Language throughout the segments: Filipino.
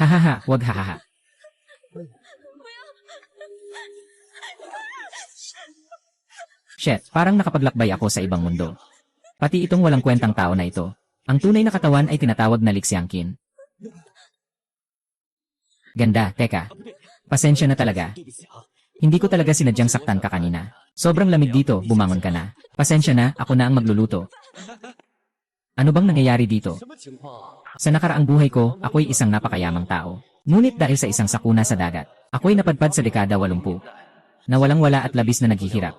Hahaha, wag hahaha. Shit, parang nakapaglakbay ako sa ibang mundo. Pati itong walang kwentang tao na ito. Ang tunay na katawan ay tinatawag na Lixiangkin. Ganda, teka. Pasensya na talaga. Hindi ko talaga sinadyang saktan ka kanina. Sobrang lamig dito, bumangon ka na. Pasensya na, ako na ang magluluto. Ano bang nangyayari dito? Sa nakaraang buhay ko, ako'y isang napakayamang tao. Ngunit dahil sa isang sakuna sa dagat, ako'y napadpad sa dekada 80. Na walang-wala at labis na naghihirap.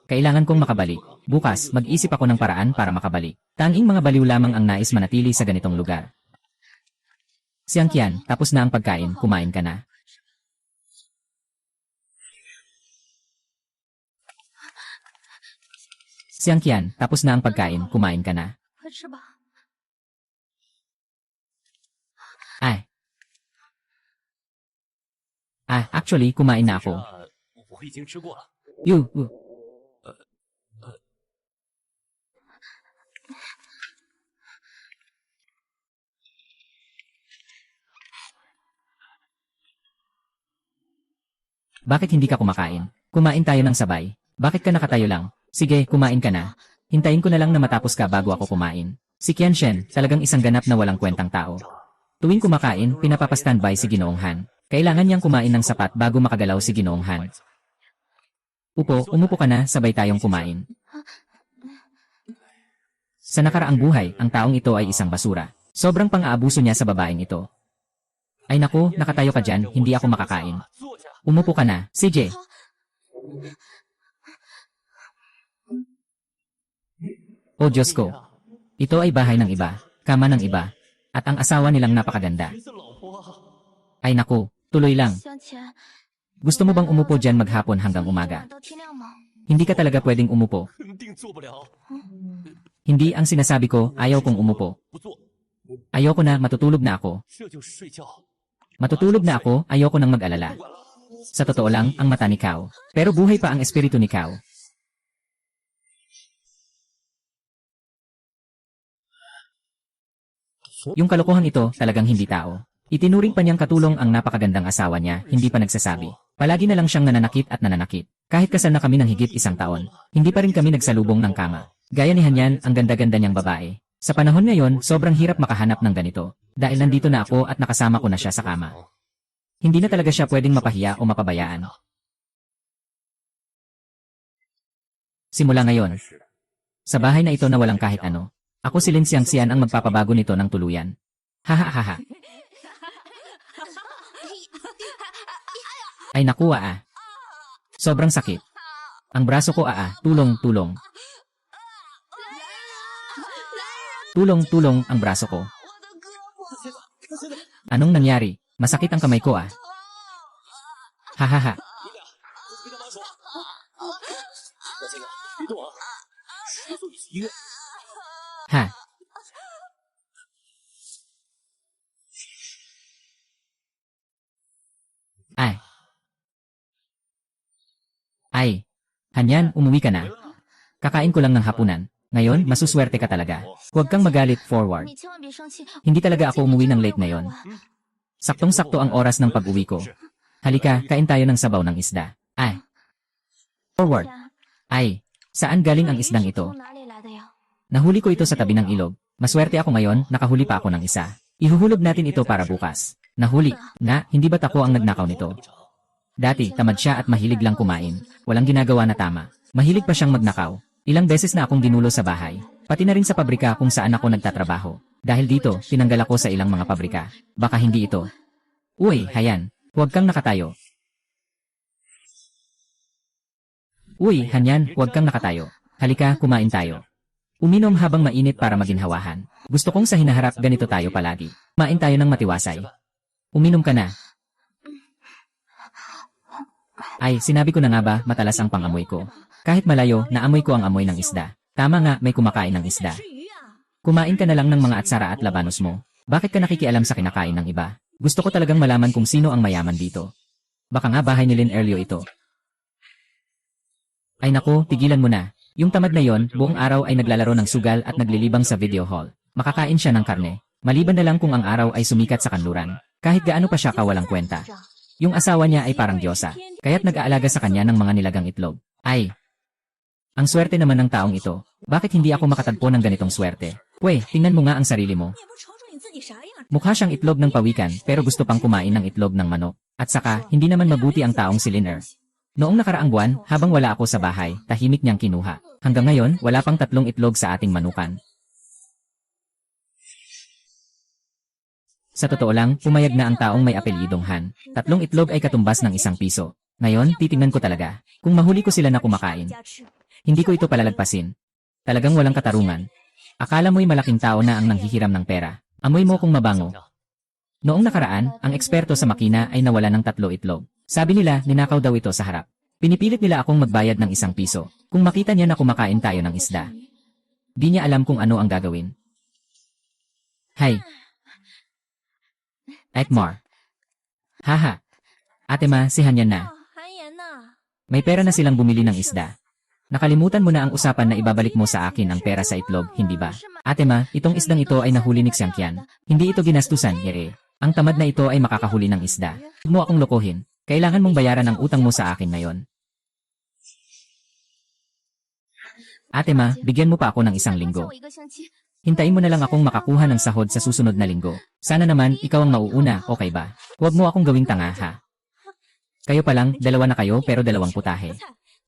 Kailangan kong makabalik. Bukas, mag-isip ako ng paraan para makabalik. Tanging mga baliw lamang ang nais manatili sa ganitong lugar. Xiangqian, tapos na ang pagkain, kumain ka na. Xiangqian, tapos na ang pagkain, kumain ka na. Ay. Actually, kumain na ako. Yu. Bakit hindi ka kumakain? Kumain tayo ng sabay. Bakit ka nakatayo lang? Sige, kumain ka na. Hintayin ko na lang na matapos ka bago ako kumain. Si Qianshen, talagang isang ganap na walang kwentang tao. Tuwing kumakain, pinapapastandby si Ginoong Han. Kailangan niyang kumain ng sapat bago makagalaw si Ginoong Han. Umupo ka na, sabay tayong kumain. Sa nakaraang buhay, ang taong ito ay isang basura. Sobrang pang-aabuso niya sa babaeng ito. Ay naku, nakatayo ka dyan, hindi ako makakain. Umupo ka na, CJ. Oh Diyos ko. Ito ay bahay ng iba, kama ng iba, at ang asawa nilang napakaganda. Ay naku, tuloy lang. Gusto mo bang umupo dyan maghapon hanggang umaga? Hindi ka talaga pwedeng umupo. Hindi ang sinasabi ko, ayaw kong umupo. Ayoko na, matutulog na ako. Matutulog na ako, ayoko nang mag-alala. Sa totoo lang, ang mata ni Kao. Pero buhay pa ang espiritu ni Kao. Yung kalokohan ito, talagang hindi tao. Itinuring pa niyang katulong ang napakagandang asawa niya, hindi pa nagsasabi. Palagi na lang siyang nananakit at nananakit. Kahit kasal na kami ng higit 1 taon, hindi pa rin kami nagsalubong ng kama. Gaya ni Hanyan, ang ganda-ganda niyang babae. Sa panahon ngayon, sobrang hirap makahanap ng ganito. Dahil nandito na ako at nakasama ko na siya sa kama. Hindi na talaga siya pwedeng mapahiya o mapabayaan. Simula ngayon, sa bahay na ito na walang kahit ano, ako si Lin Xiangxian ang magpapabago nito ng tuluyan. Hahaha. Ay naku Sobrang sakit. Ang braso ko tulong. Tulong ang braso ko. Anong nangyari? Masakit ang kamay ko Hahaha. Ha? Ay. Hanyan, umuwi ka na. Kakain ko lang ng hapunan. Ngayon, masuswerte ka talaga. Huwag kang magalit, forward. Hindi talaga ako umuwi ng late ngayon. Saktong-sakto ang oras ng pag-uwi ko. Halika, kain tayo ng sabaw ng isda. Forward. Saan galing ang isdang ito? Nahuli ko ito sa tabi ng ilog. Maswerte ako ngayon, nakahuli pa ako ng isa. Ihuhulog natin ito para bukas. Nahuli. Hindi ba't ako ang nagnakaw nito? Dati, tamad siya at mahilig lang kumain. Walang ginagawa na tama. Mahilig pa siyang magnakaw. Ilang beses na akong ginulo sa bahay. Pati na rin sa pabrika kung saan ako nagtatrabaho. Dahil dito, tinanggal ako sa ilang mga pabrika. Baka hindi ito. Uy, Hayan. Huwag kang nakatayo. Uy, Hanyan, huwag kang nakatayo. Halika, kumain tayo. Uminom habang mainit para maginhawahan. Gusto kong sa hinaharap ganito tayo palagi. Main tayo ng matiwasay. Uminom ka na. Sinabi ko na nga ba, matalas ang pangamoy ko. Kahit malayo, naamoy ko ang amoy ng isda. Tama nga, may kumakain ng isda. Kumain ka na lang ng mga atsara at labanos mo. Bakit ka nakikialam sa kinakain ng iba? Gusto ko talagang malaman kung sino ang mayaman dito. Baka nga bahay ni Lin Erlio ito. Ay naku, tigilan mo na. Yung tamad na yon, buong araw ay naglalaro ng sugal at naglilibang sa video hall. Makakain siya ng karne. Maliban na lang kung ang araw ay sumikat sa kanluran. Kahit gaano pa siya kawalang kwenta. Yung asawa niya ay parang diyosa, kaya't nag-aalaga sa kanya ng mga nilagang itlog. Ay! Ang swerte naman ng taong ito. Bakit hindi ako makatagpo ng ganitong swerte? Pwe, tingnan mo nga ang sarili mo. Mukha siyang itlog ng pawikan pero gusto pang kumain ng itlog ng manok. At saka, hindi naman mabuti ang taong si Liner. Noong nakaraang buwan, habang wala ako sa bahay, tahimik niyang kinuha. Hanggang ngayon, wala pang 3 itlog sa ating manukan. Sa totoo lang, pumayag na ang taong may apelyidong Han. 3 itlog ay katumbas ng 1 piso. Ngayon, titingnan ko talaga. Kung mahuli ko sila na kumakain. Hindi ko ito palalagpasin. Talagang walang katarungan. Akala mo'y malaking tao na ang nanghihiram ng pera. Amoy mo kung mabango. Noong nakaraan, ang eksperto sa makina ay nawala ng 3 itlog. Sabi nila, ninakaw daw ito sa harap. Pinipilit nila akong magbayad ng 1 piso. Kung makita niya na kumakain tayo ng isda. Di niya alam kung ano ang gagawin. Hay! Ekmar. Haha. Ate Ma, si Hanyan na. May pera na silang bumili ng isda. Nakalimutan mo na ang usapan na ibabalik mo sa akin ang pera sa itlog, hindi ba? Ate Ma, itong isdang ito ay nahuli ni Xiangqian. Hindi ito ginastusan, yere. Ang tamad na ito ay makakahuli ng isda. Huwag mo akong lokohin. Kailangan mong bayaran ang utang mo sa akin ngayon. Ate Ma, bigyan mo pa ako ng 1 linggo. Hintayin mo na lang akong makakuha ng sahod sa susunod na linggo. Sana naman, ikaw ang mauuna, okay ba? Huwag mo akong gawing tanga, ha? Kayo pa lang, 2 na kayo pero 2 putahe.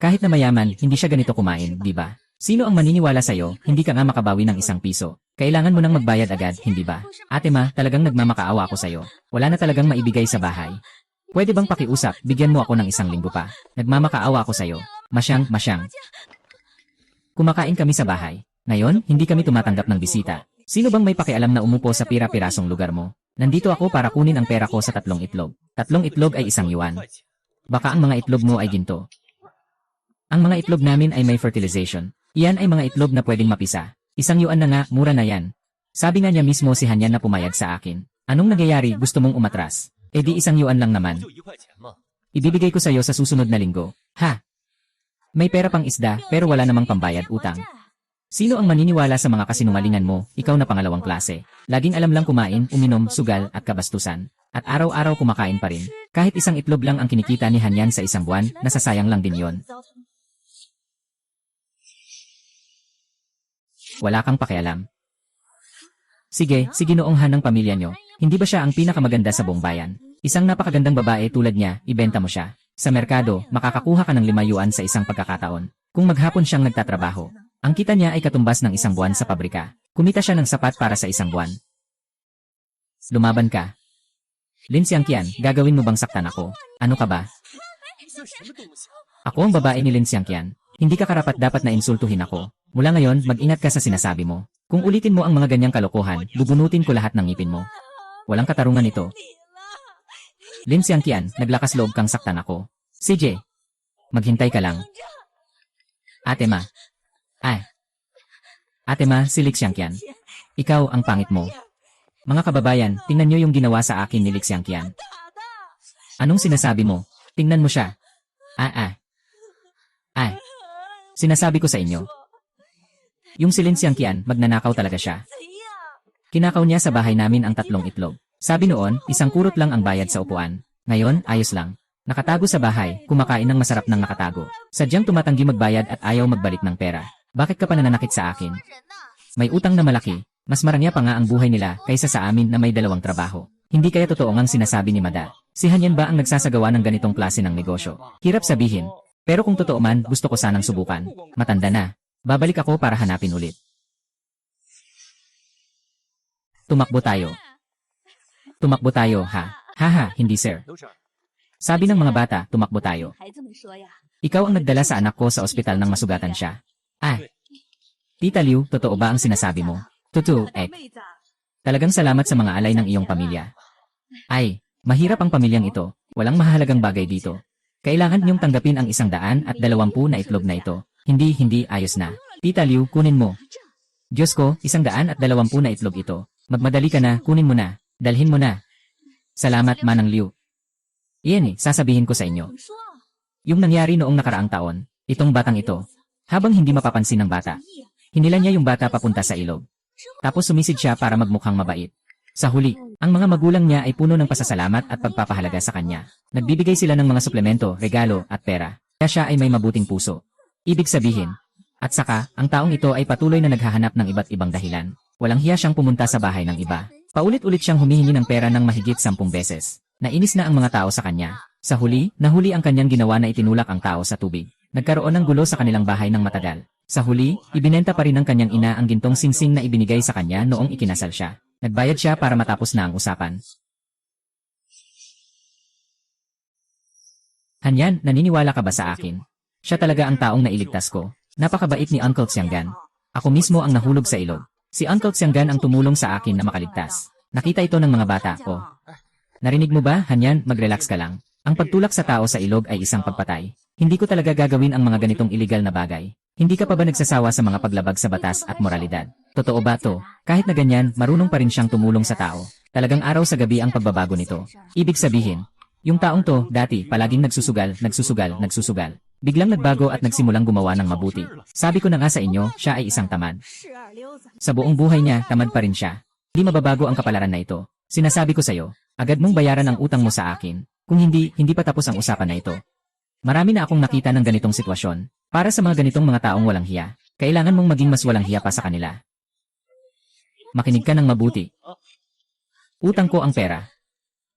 Kahit na mayaman, hindi siya ganito kumain, di ba? Sino ang maniniwala sa'yo, hindi ka nga makabawi ng 1 piso? Kailangan mo nang magbayad agad, hindi ba? Ate Ma, talagang nagmamakaawa ako sa'yo. Wala na talagang maibigay sa bahay. Pwede bang pakiusap, bigyan mo ako ng 1 linggo pa? Nagmamakaawa ako sa'yo. Masyang. Kumakain kami sa bahay. Ngayon, hindi kami tumatanggap ng bisita. Sino bang may pakialam na umupo sa pira-pirasong lugar mo? Nandito ako para kunin ang pera ko sa 3 itlog. 3 itlog ay 1 yuan. Baka ang mga itlog mo ay ginto. Ang mga itlog namin ay may fertilization. Iyan ay mga itlog na pwedeng mapisa. 1 yuan na nga, mura na yan. Sabi nga niya mismo si Hanyan na pumayag sa akin. Anong nangyayari, gusto mong umatras? E di 1 yuan lang naman. Ibibigay ko sa'yo sa susunod na linggo. Ha? May pera pang isda pero wala namang pambayad utang. Sino ang maniniwala sa mga kasinungalingan mo, ikaw na pangalawang klase? Laging alam lang kumain, uminom, sugal, at kabastusan. At araw-araw kumakain pa rin. Kahit 1 itlog lang ang kinikita ni Hanyan sa 1 buwan, nasasayang lang din yon. Wala kang pakialam. Sige noong Han ng pamilya nyo. Hindi ba siya ang pinakamaganda sa buong bayan? Isang napakagandang babae tulad niya, ibenta mo siya. Sa merkado, makakakuha ka ng 5 yuan sa isang pagkakataon. Kung maghapon siyang nagtatrabaho. Ang kita niya ay katumbas ng 1 buwan sa pabrika. Kumita siya ng sapat para sa 1 buwan. Lumaban ka. Lin Xiangqian, gagawin mo bang saktan ako? Ano ka ba? Ako ang babae ni Lin Xiangqian. Hindi ka karapat-dapat na insultuhin ako. Mula ngayon, mag-ingat ka sa sinasabi mo. Kung ulitin mo ang mga ganyang kalokohan, bubunutin ko lahat ng ngipin mo. Walang katarungan ito. Lin Xiangqian, naglakas loob kang saktan ako. CJ, maghintay ka lang. Ate Ma. Ate Ma, si Li Xiangqian. Ikaw ang pangit mo. Mga kababayan, tingnan niyo yung ginawa sa akin ni Li Xiangqian. Anong sinasabi mo? Tingnan mo siya. Sinasabi ko sa inyo. Yung si Lin Xiangqian, magnanakaw talaga siya. Kinakaw niya sa bahay namin ang 3 itlog. Sabi noon, 1 kurot lang ang bayad sa upuan. Ngayon, ayos lang. Nakatago sa bahay, kumakain ng masarap ng nakatago. Sadyang tumatanggi magbayad at ayaw magbalik ng pera. Bakit ka pa nananakit sa akin? May utang na malaki. Mas maranya pa nga ang buhay nila kaysa sa amin na may 2 trabaho. Hindi kaya totoo ngang sinasabi ni Mada. Si Hanyan ba ang nagsasagawa ng ganitong klase ng negosyo? Hirap sabihin. Pero kung totoo man, gusto ko sanang subukan. Matanda na. Babalik ako para hanapin ulit. Tumakbo tayo. Tumakbo tayo, ha? Haha, hindi sir. Sabi ng mga bata, tumakbo tayo. Ikaw ang nagdala sa anak ko sa ospital nang masugatan siya. Tita Liu, totoo ba ang sinasabi mo? Totoo, Talagang salamat sa mga alay ng iyong pamilya. Mahirap ang pamilyang ito. Walang mahalagang bagay dito. Kailangan niyong tanggapin ang 120 na itlog na ito. Hindi ayos na. Tita Liu, kunin mo. Diyos ko, 120 na itlog ito. Magmadali ka na, kunin mo na. Dalhin mo na. Salamat, Manang Liu. Iyan sasabihin ko sa inyo. Yung nangyari noong nakaraang taon, itong batang ito, habang hindi mapapansin ng bata, hinila niya yung bata papunta sa ilog. Tapos sumisid siya para magmukhang mabait. Sa huli, ang mga magulang niya ay puno ng pasasalamat at pagpapahalaga sa kanya. Nagbibigay sila ng mga suplemento, regalo, at pera. Kaya siya ay may mabuting puso. Ibig sabihin, at saka, ang taong ito ay patuloy na naghahanap ng iba't ibang dahilan. Walang hiya siyang pumunta sa bahay ng iba. Paulit-ulit siyang humihingi ng pera ng mahigit 10 beses. Nainis na ang mga tao sa kanya. Sa huli, nahuli ang kanyang ginawa na itinulak ang tao sa tubig. Nagkaroon ng gulo sa kanilang bahay ng matagal. Sa huli, ibinenta pa rin ng kanyang ina ang gintong singsing na ibinigay sa kanya noong ikinasal siya. Nagbayad siya para matapos na ang usapan. Hanyan, naniniwala ka ba sa akin? Siya talaga ang taong nailigtas ko. Napakabait ni Uncle Xianggan. Ako mismo ang nahulog sa ilog. Si Uncle Xianggan ang tumulong sa akin na makaligtas. Nakita ito ng mga bata ko. Narinig mo ba, Hanyan, mag-relax ka lang. Ang pagtulak sa tao sa ilog ay isang pagpatay. Hindi ko talaga gagawin ang mga ganitong iligal na bagay. Hindi ka pa ba nagsasawa sa mga paglabag sa batas at moralidad? Totoo ba to? Kahit na ganyan, marunong pa rin siyang tumulong sa tao. Talagang araw sa gabi ang pagbabago nito. Ibig sabihin, yung taong to, dati, palaging nagsusugal. Biglang nagbago at nagsimulang gumawa ng mabuti. Sabi ko na nga sa inyo, siya ay isang tamad. Sa buong buhay niya, tamad pa rin siya. Hindi mababago ang kapalaran na ito. Sinasabi ko sa'yo, agad mong bayaran ang utang mo sa akin. Kung hindi, hindi pa tapos ang usapan na ito. Marami na akong nakita ng ganitong sitwasyon. Para sa mga ganitong mga taong walang hiya, kailangan mong maging mas walang hiya pa sa kanila. Makinig ka ng mabuti. Utang ko ang pera.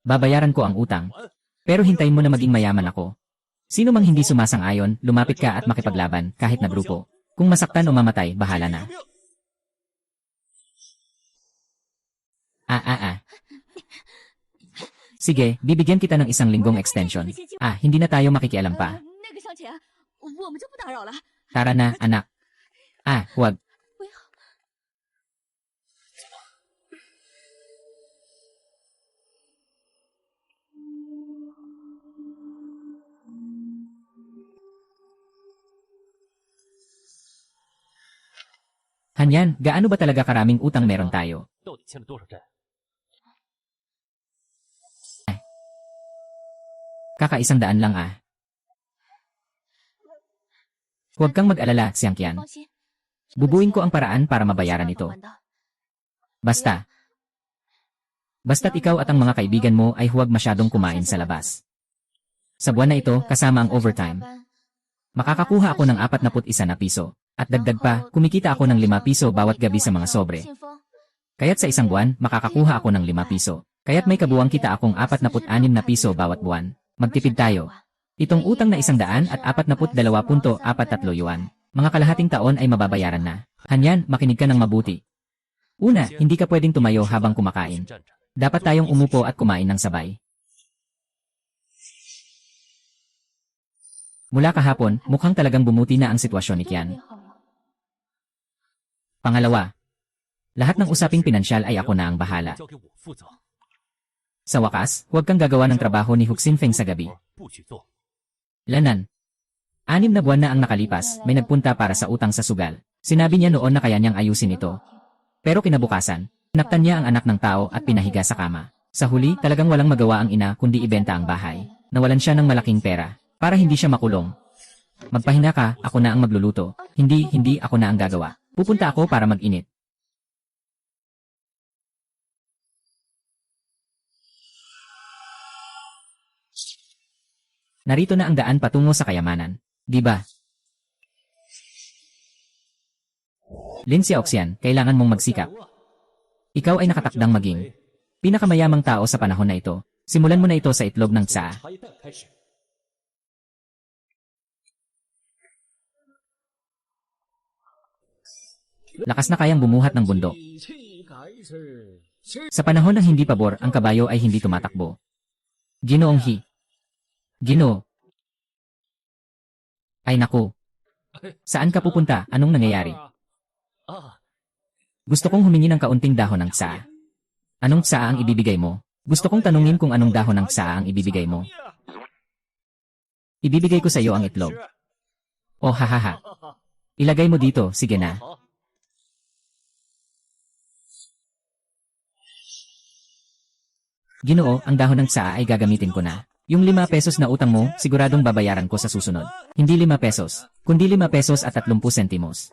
Babayaran ko ang utang. Pero hintayin mo na maging mayaman ako. Sino mang hindi sumasang-ayon, lumapit ka at makipaglaban kahit na grupo. Kung masaktan o mamatay, bahala na. Sige, bibigyan kita ng 1 linggong extension. Hindi na tayo makikialam pa. Tara na, anak. Huwag. Hanyan, gaano ba talaga karaming utang meron tayo? Kaka-100 lang Huwag kang mag-alala, Xiangqian. Bubuin ko ang paraan para mabayaran ito. Basta't ikaw at ang mga kaibigan mo ay huwag masyadong kumain sa labas. Sa buwan na ito, kasama ang overtime, makakakuha ako ng 41 na piso. At dagdag pa, kumikita ako ng 5 piso bawat gabi sa mga sobre. Kaya't sa isang buwan, makakakuha ako ng 5 piso. Kaya't may kabuwang kita akong 46 na piso bawat buwan. Magtipid tayo. Itong utang na 142.43 yuan. Mga kalahating taon ay mababayaran na. Hanyan, makinig ka ng mabuti. Una, hindi ka pwedeng tumayo habang kumakain. Dapat tayong umupo at kumain ng sabay. Mula kahapon, mukhang talagang bumuti na ang sitwasyon ni Qian. Pangalawa, lahat ng usaping pinansyal ay ako na ang bahala. Sa wakas, huwag kang gagawa ng trabaho ni Huxin Feng sa gabi. Lanan. 6 na buwan na ang nakalipas, may nagpunta para sa utang sa sugal. Sinabi niya noon na kaya niyang ayusin ito. Pero kinabukasan, naktan niya ang anak ng tao at pinahiga sa kama. Sa huli, talagang walang magawa ang ina kundi ibenta ang bahay. Nawalan siya ng malaking pera, para hindi siya makulong. Magpahinga ka, ako na ang magluluto. Hindi ako na ang gagawa. Pupunta ako para mag-init. Narito na ang daan patungo sa kayamanan. Di ba? Lin Xiaoxian, kailangan mong magsikap. Ikaw ay nakatakdang maging pinakamayamang tao sa panahon na ito. Simulan mo na ito sa itlog ng tsaa. Lakas na kayang bumuhat ng bundok. Sa panahon ng hindi pabor, ang kabayo ay hindi tumatakbo. Ginoong He. Ginoo. Ay naku. Saan ka pupunta? Anong nangyayari? Gusto kong humingi ng kaunting dahon ng tsaa. Anong tsaa ang ibibigay mo? Gusto kong tanungin kung anong dahon ng tsaa ang ibibigay mo. Ibibigay ko sa iyo ang itlog. Oh hahaha. Ilagay mo dito, sige na. Ginoo, ang dahon ng tsaa ay gagamitin ko na. Yung 5 pesos na utang mo, siguradong babayaran ko sa susunod. Hindi 5 pesos, kundi 5 pesos at 30 sentimos.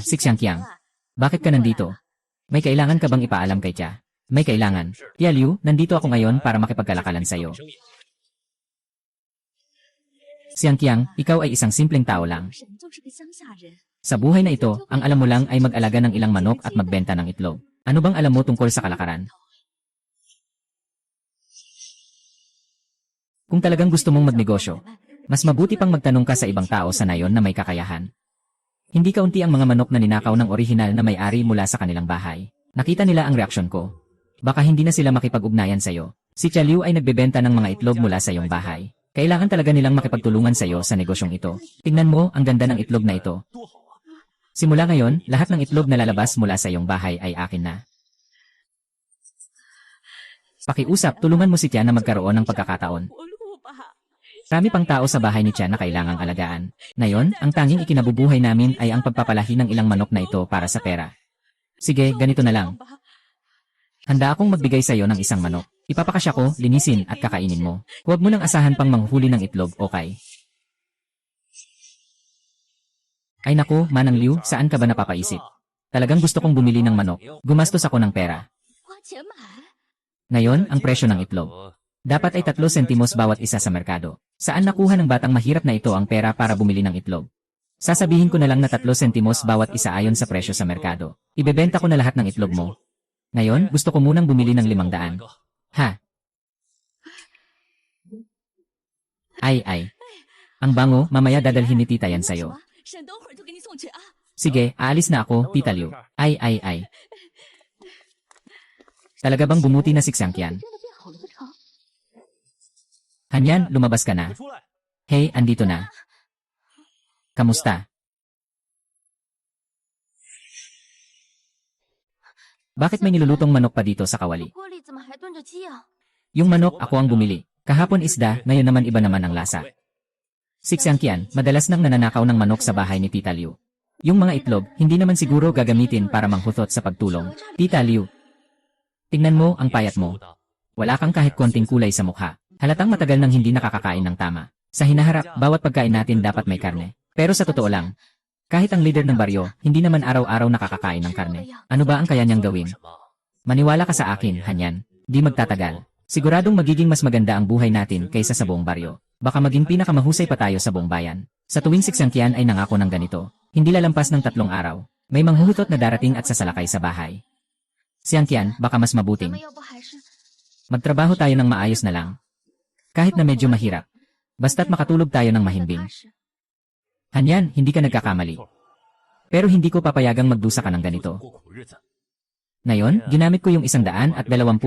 Si Xiangqiang. Bakit ka nandito? May kailangan ka bang ipaalam kay Tia? May kailangan. Tia Liu, nandito ako ngayon para makipagkalakalan sa'yo. Xiangqiang, ikaw ay isang simpleng tao lang. Sa buhay na ito, ang alam mo lang ay mag-alaga ng ilang manok at magbenta ng itlog. Ano bang alam mo tungkol sa kalakaran? Kung talagang gusto mong magnegosyo, mas mabuti pang magtanong ka sa ibang tao sa nayon na may kakayahan. Hindi kaunti ang mga manok na ninakaw ng orihinal na may-ari mula sa kanilang bahay. Nakita nila ang reaksyon ko. Baka hindi na sila makipag-ugnayan sa'yo. Si Chaliu ay nagbebenta ng mga itlog mula sa iyong bahay. Kailangan talaga nilang makipagtulungan sa'yo sa negosyong ito. Tingnan mo, ang ganda ng itlog na ito. Simula ngayon, lahat ng itlog na lalabas mula sa iyong bahay ay akin na. Pakiusap, tulungan mo si Tian na magkaroon ng pagkakataon. Marami pang tao sa bahay ni Tian na kailangang alagaan. Ngayon, ang tanging ikinabubuhay namin ay ang pagpapalahi ng ilang manok na ito para sa pera. Sige, ganito na lang. Handa akong magbigay sa iyo ng isang manok. Ipapakasya ko, linisin at kakainin mo. Huwag mo nang asahan pang manghuli ng itlog, okay? Ay naku, Manang Liu, saan ka ba napapaisip? Talagang gusto kong bumili ng manok. Gumastos ako ng pera. Ngayon, ang presyo ng itlog. Dapat ay 3 sentimos bawat isa sa merkado. Saan nakuha ng batang mahirap na ito ang pera para bumili ng itlog? Sasabihin ko na lang na 3 sentimos bawat isa ayon sa presyo sa merkado. Ibebenta ko na lahat ng itlog mo. Ngayon, gusto ko munang bumili ng 500. Ha? Ay. Ang bango, mamaya dadalhin ni tita yan sa'yo. Sige, aalis na ako, Tita Liu. Ay. Talaga bang bumuti na si Xiangqian? Hanyan, lumabas ka na. Hey, andito na. Kamusta? Bakit may nilulutong manok pa dito sa kawali? Yung manok, ako ang bumili. Kahapon isda, ngayon naman iba naman ang lasa. Si Xiangqian, madalas nang nananakaw ng manok sa bahay ni Tita Liu. Yung mga itlog, hindi naman siguro gagamitin para manghutot sa pagtulong. Tita Liu, tingnan mo ang payat mo. Wala kang kahit konting kulay sa mukha. Halatang matagal nang hindi nakakakain ng tama. Sa hinaharap, bawat pagkain natin dapat may karne. Pero sa totoo lang, kahit ang leader ng baryo, hindi naman araw-araw nakakakain ng karne. Ano ba ang kaya niyang gawin? Maniwala ka sa akin, Hanyan. Di magtatagal. Siguradong magiging mas maganda ang buhay natin kaysa sa buong baryo. Baka maging pinakamahusay pa tayo sa buong bayan. Sa tuwing si Xiangqian ay nangako ng ganito, hindi lalampas ng 3 araw. May manghuhutot na darating at sasalakay sa bahay. Xiangqian, baka mas mabuting magtrabaho tayo ng maayos na lang. Kahit na medyo mahirap. Basta't makatulog tayo ng mahimbing. Hanyan, hindi ka nagkakamali. Pero hindi ko papayagang magdusa ka ng ganito. Ngayon, ginamit ko yung 120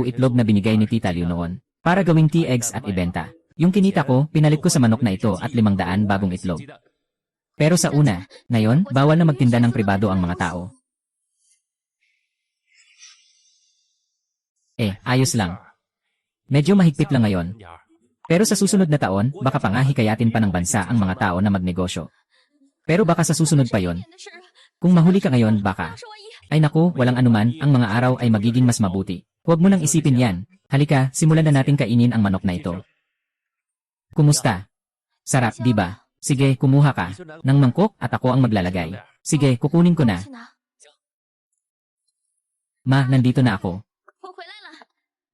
itlog na binigay ni Tita Liu noon para gawing tea eggs at ibenta. Yung kinita ko, pinalit ko sa manok na ito at 500 bagong itlog. Pero sa una, ngayon, bawal na magtinda ng pribado ang mga tao. Ayos lang. Medyo mahigpit lang ngayon. Pero sa susunod na taon, baka pa nga hikayatin pa ng bansa ang mga tao na magnegosyo. Pero baka sa susunod pa yon. Kung mahuli ka ngayon, baka. Ay naku, walang anuman, ang mga araw ay magiging mas mabuti. Huwag mo nang isipin yan. Halika, simulan na natin kainin ang manok na ito. Kumusta? Sarap, di ba? Sige, kumuha ka ng mangkok at ako ang maglalagay. Sige, kukunin ko na. Ma, nandito na ako.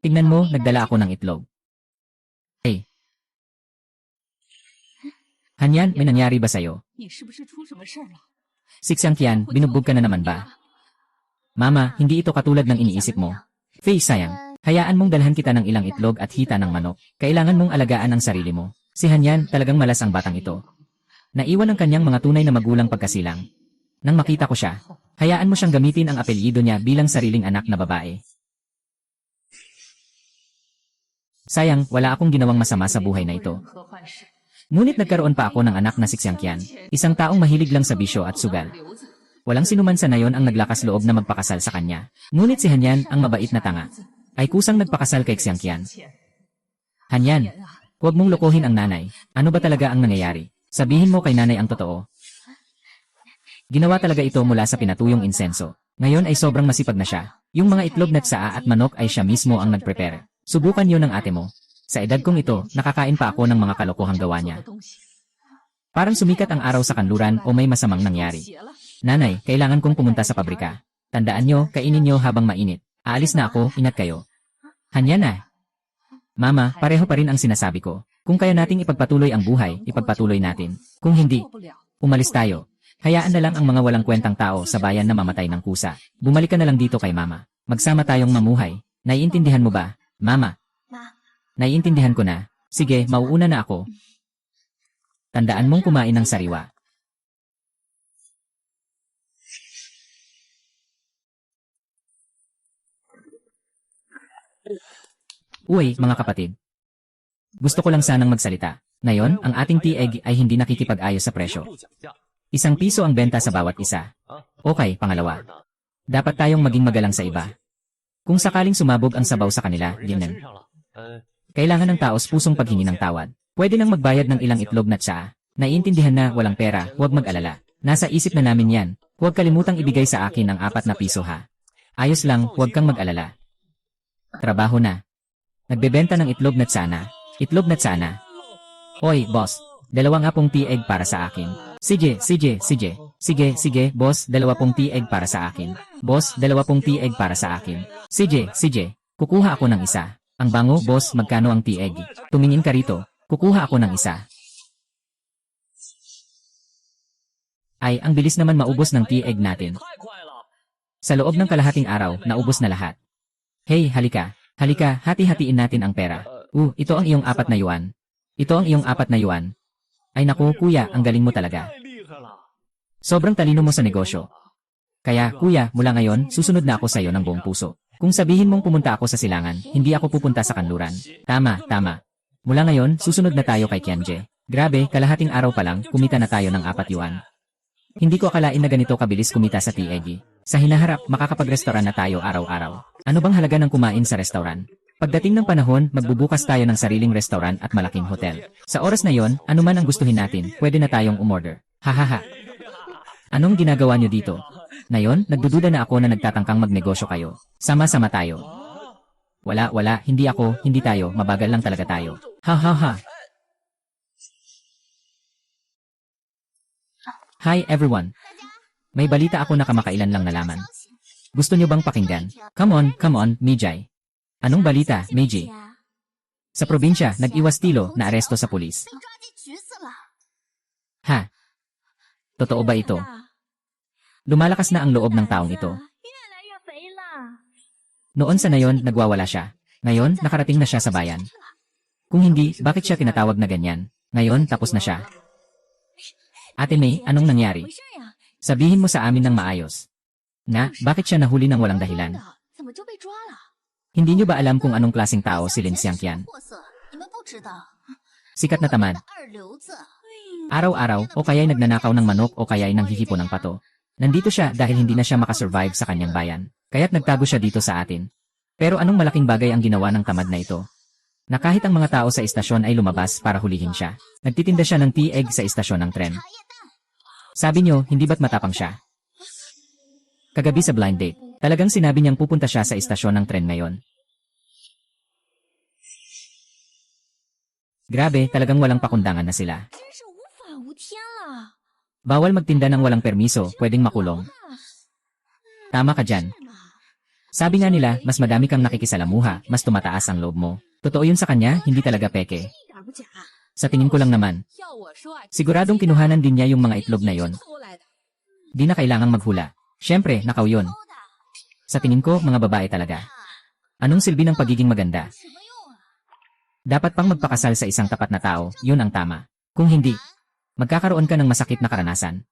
Tingnan mo, nagdala ako ng itlog. Hanyan, may nangyari ba sa'yo? Si Xiangqian, binugbog ka na naman ba? Mama, hindi ito katulad ng iniisip mo. Faye, sayang. Hayaan mong dalhan kita ng ilang itlog at hita ng manok. Kailangan mong alagaan ang sarili mo. Si Hanyan, talagang malas ang batang ito. Naiwan ang kanyang mga tunay na magulang pagkasilang. Nang makita ko siya, hayaan mo siyang gamitin ang apelyido niya bilang sariling anak na babae. Sayang, wala akong ginawang masama sa buhay na ito. Ngunit nagkaroon pa ako ng anak na si Xiangqian, isang taong mahilig lang sa bisyo at sugal. Walang sinuman sa nayon ang naglakas loob na magpakasal sa kanya. Ngunit si Hanyan, ang mabait na tanga, ay kusang nagpakasal kay Xiangqian. Hanyan, huwag mong lokohin ang nanay. Ano ba talaga ang nangyayari? Sabihin mo kay nanay ang totoo. Ginawa talaga ito mula sa pinatuyong insenso. Ngayon ay sobrang masipag na siya. Yung mga itlog na tsaa at manok ay siya mismo ang nagprepare. Subukan yun ng ate mo. Sa edad kong ito, nakakain pa ako ng mga kalokohang gawa niya. Parang sumikat ang araw sa kanluran o may masamang nangyari. Nanay, kailangan kong pumunta sa pabrika. Tandaan nyo, kainin nyo habang mainit. Aalis na ako, ingat kayo. Hanyan na. Mama, pareho pa rin ang sinasabi ko. Kung kaya nating ipagpatuloy ang buhay, ipagpatuloy natin. Kung hindi, umalis tayo. Hayaan na lang ang mga walang kwentang tao sa bayan na mamatay ng kusa. Bumalik ka na lang dito kay mama. Magsama tayong mamuhay. Naiintindihan mo ba, mama? Naiintindihan ko na. Sige, mauuna na ako. Tandaan mong kumain ng sariwa. Uy, mga kapatid. Gusto ko lang sanang magsalita. Ngayon, ang ating tea-egg ay hindi nakikipag-ayos sa presyo. ₱1 ang benta sa bawat isa. Okay, pangalawa. Dapat tayong maging magalang sa iba. Kung sakaling sumabog ang sabaw sa kanila, ganyan. Kailangan ng taos pusong paghingi ng tawad. Pwede nang magbayad ng ilang itlog na tsaa. Naiintindihan na walang pera, huwag mag-alala. Nasa isip na namin yan. Huwag kalimutang ibigay sa akin ang ₱4 ha. Ayos lang, huwag kang mag-alala. Trabaho na. Nagbebenta ng itlog na tsaa na. Itlog na tsaa na. Hoy, boss. 20 tea-egg para sa akin. Sige, boss, 20 tea-egg para sa akin. Boss, 20 tea-egg para sa akin. Sige, kukuha ako ng isa. Ang bango, boss, magkano ang tea-egg? Tumingin ka rito, kukuha ako ng isa. Ay, ang bilis naman maubos ng tea-egg natin. Sa loob ng kalahating araw, naubos na lahat. Hey, halika, hati-hatiin natin ang pera. Ito ang iyong ₱4. Ito ang iyong ₱4. Ay naku, kuya, ang galing mo talaga. Sobrang talino mo sa negosyo. Kaya, kuya, mula ngayon, susunod na ako sa iyo ng buong puso. Kung sabihin mong pumunta ako sa silangan, hindi ako pupunta sa kanluran. Tama. Mula ngayon, susunod na tayo kay Kianje. Grabe, kalahating araw pa lang, kumita na tayo ng ₱4. Hindi ko akalain na ganito kabilis kumita sa tea-egg. Sa hinaharap, makakapag-restaurant na tayo araw-araw. Ano bang halaga ng kumain sa restaurant? Pagdating ng panahon, magbubukas tayo ng sariling restaurant at malaking hotel. Sa oras na yon, anuman ang gustuhin natin, pwede na tayong umorder. Hahaha. Anong ginagawa nyo dito? Ngayon, nagdududa na ako na nagtatangkang magnegosyo kayo. Sama-sama tayo. Wala, hindi ako, hindi tayo, mabagal lang talaga tayo. Ha. Hi everyone. May balita ako na kamakailan lang nalaman. Gusto nyo bang pakinggan? Come on, Mijay. Anong balita, Meiji? Sa probinsya, nag-iwas tilo na aresto sa pulis. Ha? Totoo ba ito? Lumalakas na ang loob ng taong ito. Noon sa nayon, nagwawala siya. Ngayon, nakarating na siya sa bayan. Kung hindi, bakit siya tinatawag na ganyan? Ngayon, tapos na siya. Ate May, anong nangyari? Sabihin mo sa amin ng maayos. Bakit siya nahuli ng walang dahilan? Hindi nyo ba alam kung anong klaseng tao si Lin Xiangqian? Sikat na tamad. Araw-araw, o kaya'y nagnanakaw ng manok o kaya'y nanghihipo ng pato. Nandito siya dahil hindi na siya makasurvive sa kanyang bayan. Kaya't nagtago siya dito sa atin. Pero anong malaking bagay ang ginawa ng tamad na ito? Na kahit ang mga tao sa istasyon ay lumabas para hulihin siya. Nagtitinda siya ng tea-egg sa istasyon ng tren. Sabi nyo, hindi ba't matapang siya? Kagabi sa blind date, talagang sinabi niyang pupunta siya sa istasyon ng tren ngayon. Grabe, talagang walang pakundangan na sila. Bawal magtinda ng walang permiso, pwedeng makulong. Tama ka dyan. Sabi nga nila, mas madami kang nakikisalamuha, mas tumataas ang loob mo. Totoo yun sa kanya, hindi talaga peke. Sa tingin ko lang naman. Siguradong kinuhanan din niya yung mga itlog na yon. Di na kailangang maghula. Siyempre, nakaw yun. Sa tingin ko, mga babae talaga. Anong silbi ng pagiging maganda? Dapat pang magpakasal sa isang tapat na tao, yun ang tama. Kung hindi, magkakaroon ka ng masakit na karanasan.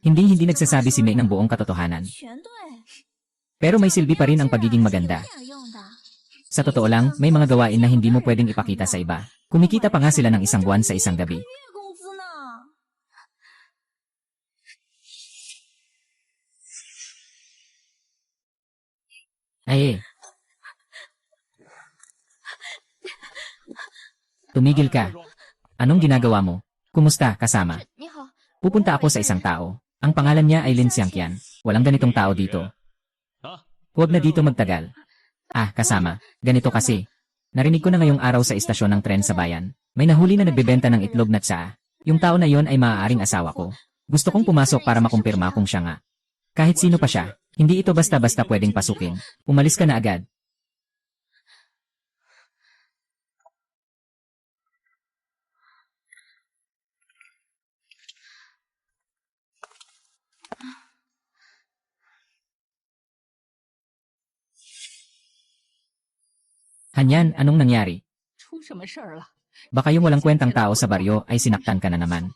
Hindi nagsasabi si May ng buong katotohanan. Pero may silbi pa rin ang pagiging maganda. Sa totoo lang, may mga gawain na hindi mo pwedeng ipakita sa iba. Kumikita pa nga sila ng isang buwan sa isang gabi. Ay. Tumigil ka. Anong ginagawa mo? Kumusta, kasama? Pupunta ako sa isang tao. Ang pangalan niya ay Lin Xiangqian. Walang ganitong tao dito. Huwag na dito magtagal. Kasama. Ganito kasi. Narinig ko na ngayong araw sa istasyon ng tren sa bayan. May nahuli na nagbebenta ng itlog na tsaa. Yung tao na yon ay maaaring asawa ko. Gusto kong pumasok para makumpirma kung siya nga. Kahit sino pa siya, hindi ito basta-basta pwedeng pasukin. Umalis ka na agad. Hanyan, anong nangyari? Baka yung walang kwentang tao sa baryo ay sinaktan ka na naman.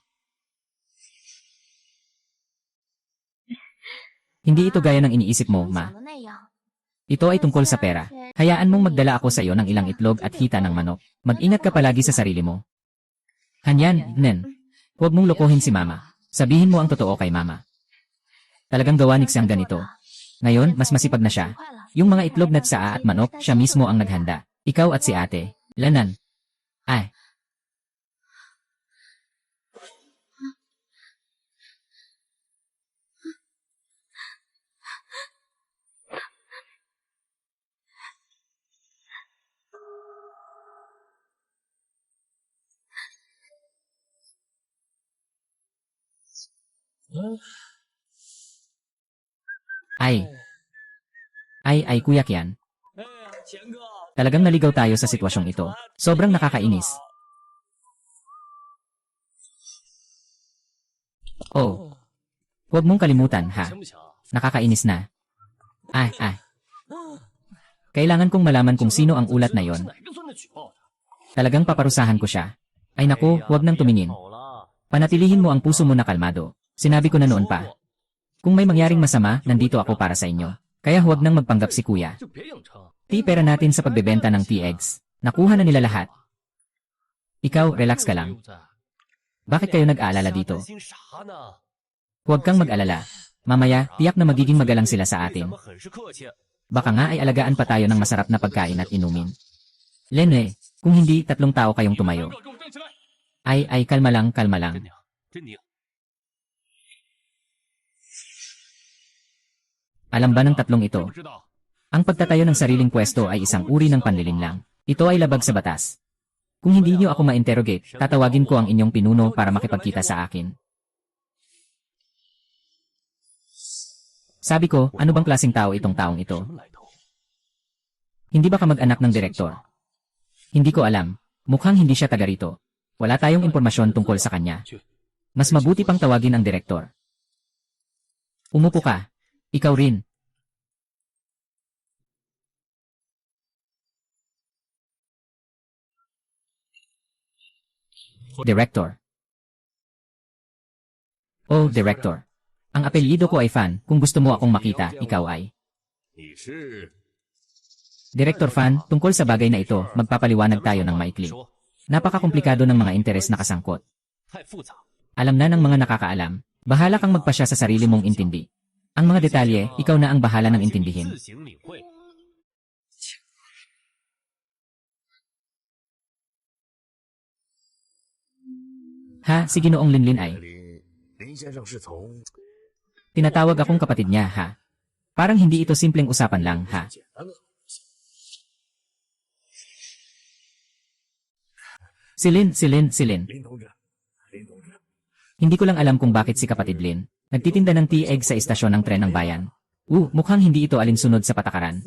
Hindi ito gaya ng iniisip mo, ma. Ito ay tungkol sa pera. Hayaan mong magdala ako sa iyo ng ilang itlog at hita ng manok. Mag-ingat ka palagi sa sarili mo. Hanyan, Nen. Huwag mong lokohin si mama. Sabihin mo ang totoo kay mama. Talagang gawa ni siyang ganito. Ngayon, mas masipag na siya. Yung mga itlog na tsaa at manok, siya mismo ang naghanda. Ikaw at si ate. Lanan. Ay. Ay. Ay, Kuya Kian. Talagang naligaw tayo sa sitwasyong ito. Sobrang nakakainis. Oh. Huwag mong kalimutan, ha? Nakakainis na. Ay. Kailangan kong malaman kung sino ang ulat na yon. Talagang paparusahan ko siya. Ay naku, huwag nang tumingin. Panatilihin mo ang puso mo na kalmado. Sinabi ko na noon pa. Kung may mangyaring masama, nandito ako para sa inyo. Kaya huwag nang magpanggap si kuya. Pera natin sa pagbebenta ng tea-eggs. Nakuha na nila lahat. Ikaw, relax ka lang. Bakit kayo nag-aalala dito? Huwag kang mag-alala. Mamaya, tiyak na magiging magalang sila sa atin. Baka nga ay alagaan pa tayo ng masarap na pagkain at inumin. Lene, kung hindi, 3 tao kayong tumayo. Ay, kalma lang. Alam ba ng 3 ito? Ang pagtatayo ng sariling pwesto ay isang uri ng panlilinlang. Ito ay labag sa batas. Kung hindi niyo ako ma-interrogate, tatawagin ko ang inyong pinuno para makipagkita sa akin. Sabi ko, ano bang klaseng tao itong taong ito? Hindi ba kamag-anak ng direktor? Hindi ko alam. Mukhang hindi siya taga rito. Wala tayong impormasyon tungkol sa kanya. Mas mabuti pang tawagin ang direktor. Umupo ka. Ikaw rin. Director. Oh, Director. Ang apelyido ko ay Fan. Kung gusto mo akong makita, ikaw ay. Director Fan, tungkol sa bagay na ito, magpapaliwanag tayo ng maikli. Napakakomplikado ng mga interes na kasangkot. Alam na ng mga nakakaalam. Bahala kang magpasya sa sarili mong intindi. Ang mga detalye, ikaw na ang bahala ng intindihin. Ha, si Ginoong Linlin ay. Tinatawag akong kapatid niya, ha? Parang hindi ito simpleng usapan lang, ha? Si Lin. Hindi ko lang alam kung bakit si kapatid Lin. Nagtitinda ng tea-egg sa istasyon ng tren ng bayan. Mukhang hindi ito alinsunod sa patakaran.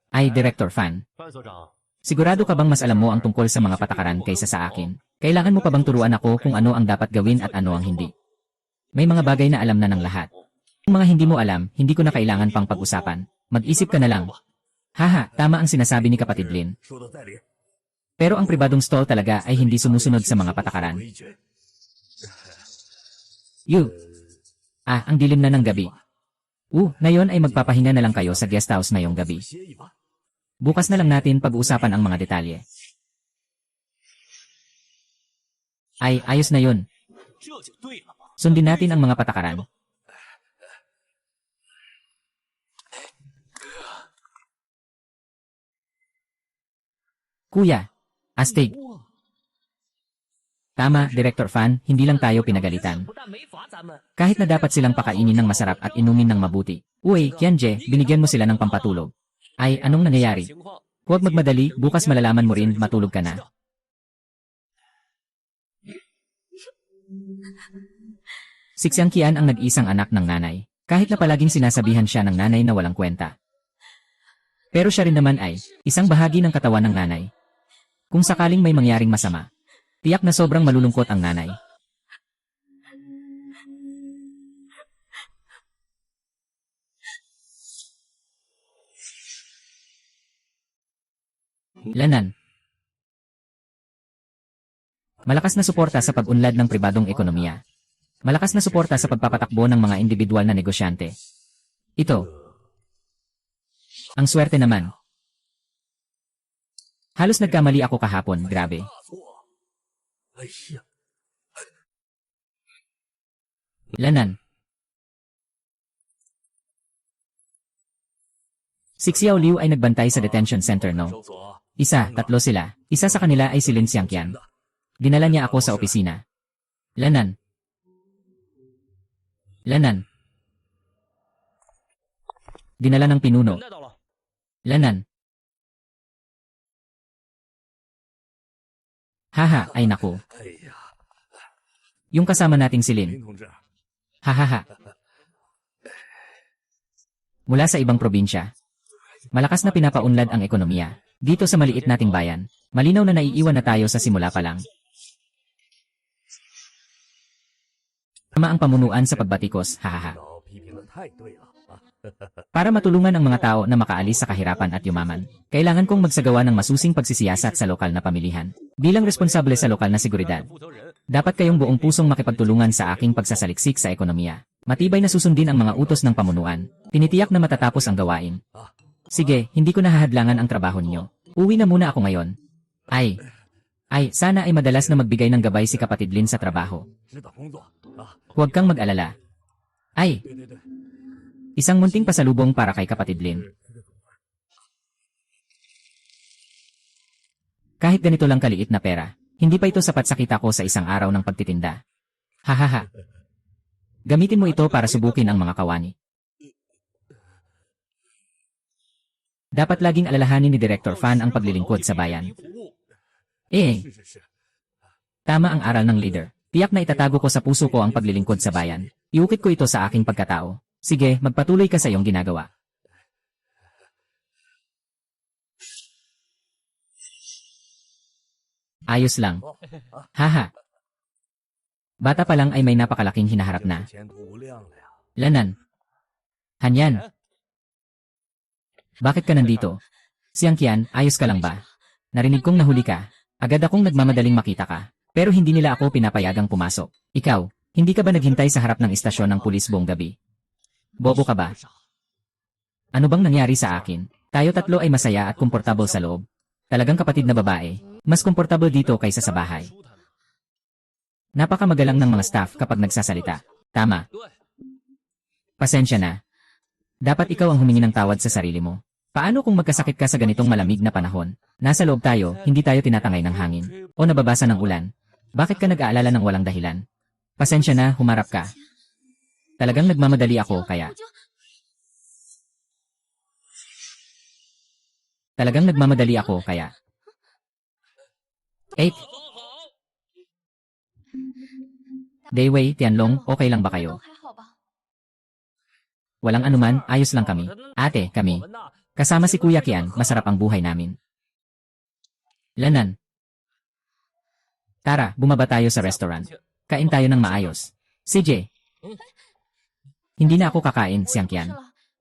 Ay, Director Fan. Sigurado ka bang mas alam mo ang tungkol sa mga patakaran kaysa sa akin? Kailangan mo pa bang turuan ako kung ano ang dapat gawin at ano ang hindi? May mga bagay na alam na ng lahat. Kung mga hindi mo alam, hindi ko na kailangan pang pag-usapan. Mag-isip ka na lang. Haha, tama ang sinasabi ni kapatid Lin. Pero ang pribadong stall talaga ay hindi sumusunod sa mga patakaran. Ang dilim na ng gabi. Ngayon ay magpapahinga na lang kayo sa guest house ngayong gabi. Bukas na lang natin pag-uusapan ang mga detalye. Ay, ayos na yun. Sundin natin ang mga patakaran. Kuya, astig. Tama, Director Fan, hindi lang tayo pinagalitan. Kahit na dapat silang pakainin ng masarap at inumin ng mabuti. Kianje, binigyan mo sila ng pampatulog. Ay, anong nangyayari? Huwag magmadali, bukas malalaman mo rin, matulog ka na. Si Xiang Qian ang nag-isang anak ng nanay. Kahit na palaging sinasabihan siya ng nanay na walang kwenta. Pero siya rin naman ay isang bahagi ng katawan ng nanay. Kung sakaling may mangyaring masama, tiyak na sobrang malulungkot ang nanay. Lanan. Malakas na suporta sa pag-unlad ng pribadong ekonomiya. Malakas na suporta sa pagpapatakbo ng mga individual na negosyante. Ito. Ang swerte naman. Halos nagkamali ako kahapon, grabe. Lanan. Si Xiao Liu ay nagbantay sa detention center, no? Tatlo sila. Isa sa kanila ay si Lin Xiangqian. Dinala niya ako sa opisina. Lanan. Lanan. Dinala ng pinuno. Lanan. Haha, ay naku. Yung kasama nating si Lin. Hahaha. Mula sa ibang probinsya. Malakas na pinapaunlad ang ekonomiya. Dito sa maliit nating bayan, malinaw na naiiwan na tayo sa simula pa lang. Tama ang pamunuan sa pagbatikos, hahaha. Para matulungan ang mga tao na makaalis sa kahirapan at yumaman, kailangan kong magsagawa ng masusing pagsisiyasat sa lokal na pamilihan. Bilang responsable sa lokal na seguridad, dapat kayong buong pusong makipagtulungan sa aking pagsasaliksik sa ekonomiya. Matibay na susundin ang mga utos ng pamunuan. Tinitiyak na matatapos ang gawain. Sige, hindi ko nahahadlangan ang trabaho niyo. Uwi na muna ako ngayon. Sana ay madalas na magbigay ng gabay si Kapatid Lin sa trabaho. Huwag kang mag-alala. Isang munting pasalubong para kay Kapatid Lin. Kahit ganito lang kaliit na pera, hindi pa ito sapat sa kita ko sa isang araw ng pagtitinda. Hahaha. Gamitin mo ito para subukin ang mga kawani. Dapat laging alalahanin ni Director Fan ang paglilingkod sa bayan. Tama ang aral ng leader. Tiyak na itatago ko sa puso ko ang paglilingkod sa bayan. Iukit ko ito sa aking pagkatao. Sige, magpatuloy ka sa iyong ginagawa. Ayos lang. Haha. Bata pa lang ay may napakalaking hinaharap na. Lanan. Hanyan. Bakit ka nandito? Xiangqian, ayos ka lang ba? Narinig kong nahuli ka. Agad akong nagmamadaling makita ka. Pero hindi nila ako pinapayagang pumasok. Ikaw, hindi ka ba naghintay sa harap ng istasyon ng pulis buong gabi? Bobo ka ba? Ano bang nangyari sa akin? Tayo tatlo ay masaya at komportable sa loob. Talagang kapatid na babae. Mas komportable dito kaysa sa bahay. Napakamagalang ng mga staff kapag nagsasalita. Tama. Pasensya na. Dapat ikaw ang humingi ng tawad sa sarili mo. Paano kung magkasakit ka sa ganitong malamig na panahon? Nasa loob tayo, hindi tayo tinatangay ng hangin. O nababasa ng ulan. Bakit ka nag-aalala ng walang dahilan? Pasensya na, humarap ka. Talagang nagmamadali ako, kaya... Daywei, Tianlong, okay lang ba kayo? Walang anuman, ayos lang kami. Ate, kami. Kasama si Kuya Qian, masarap ang buhay namin. Lanan. Tara, bumaba tayo sa restaurant. Kain tayo ng maayos. CJ. Hindi na ako kakain, Xiangqian.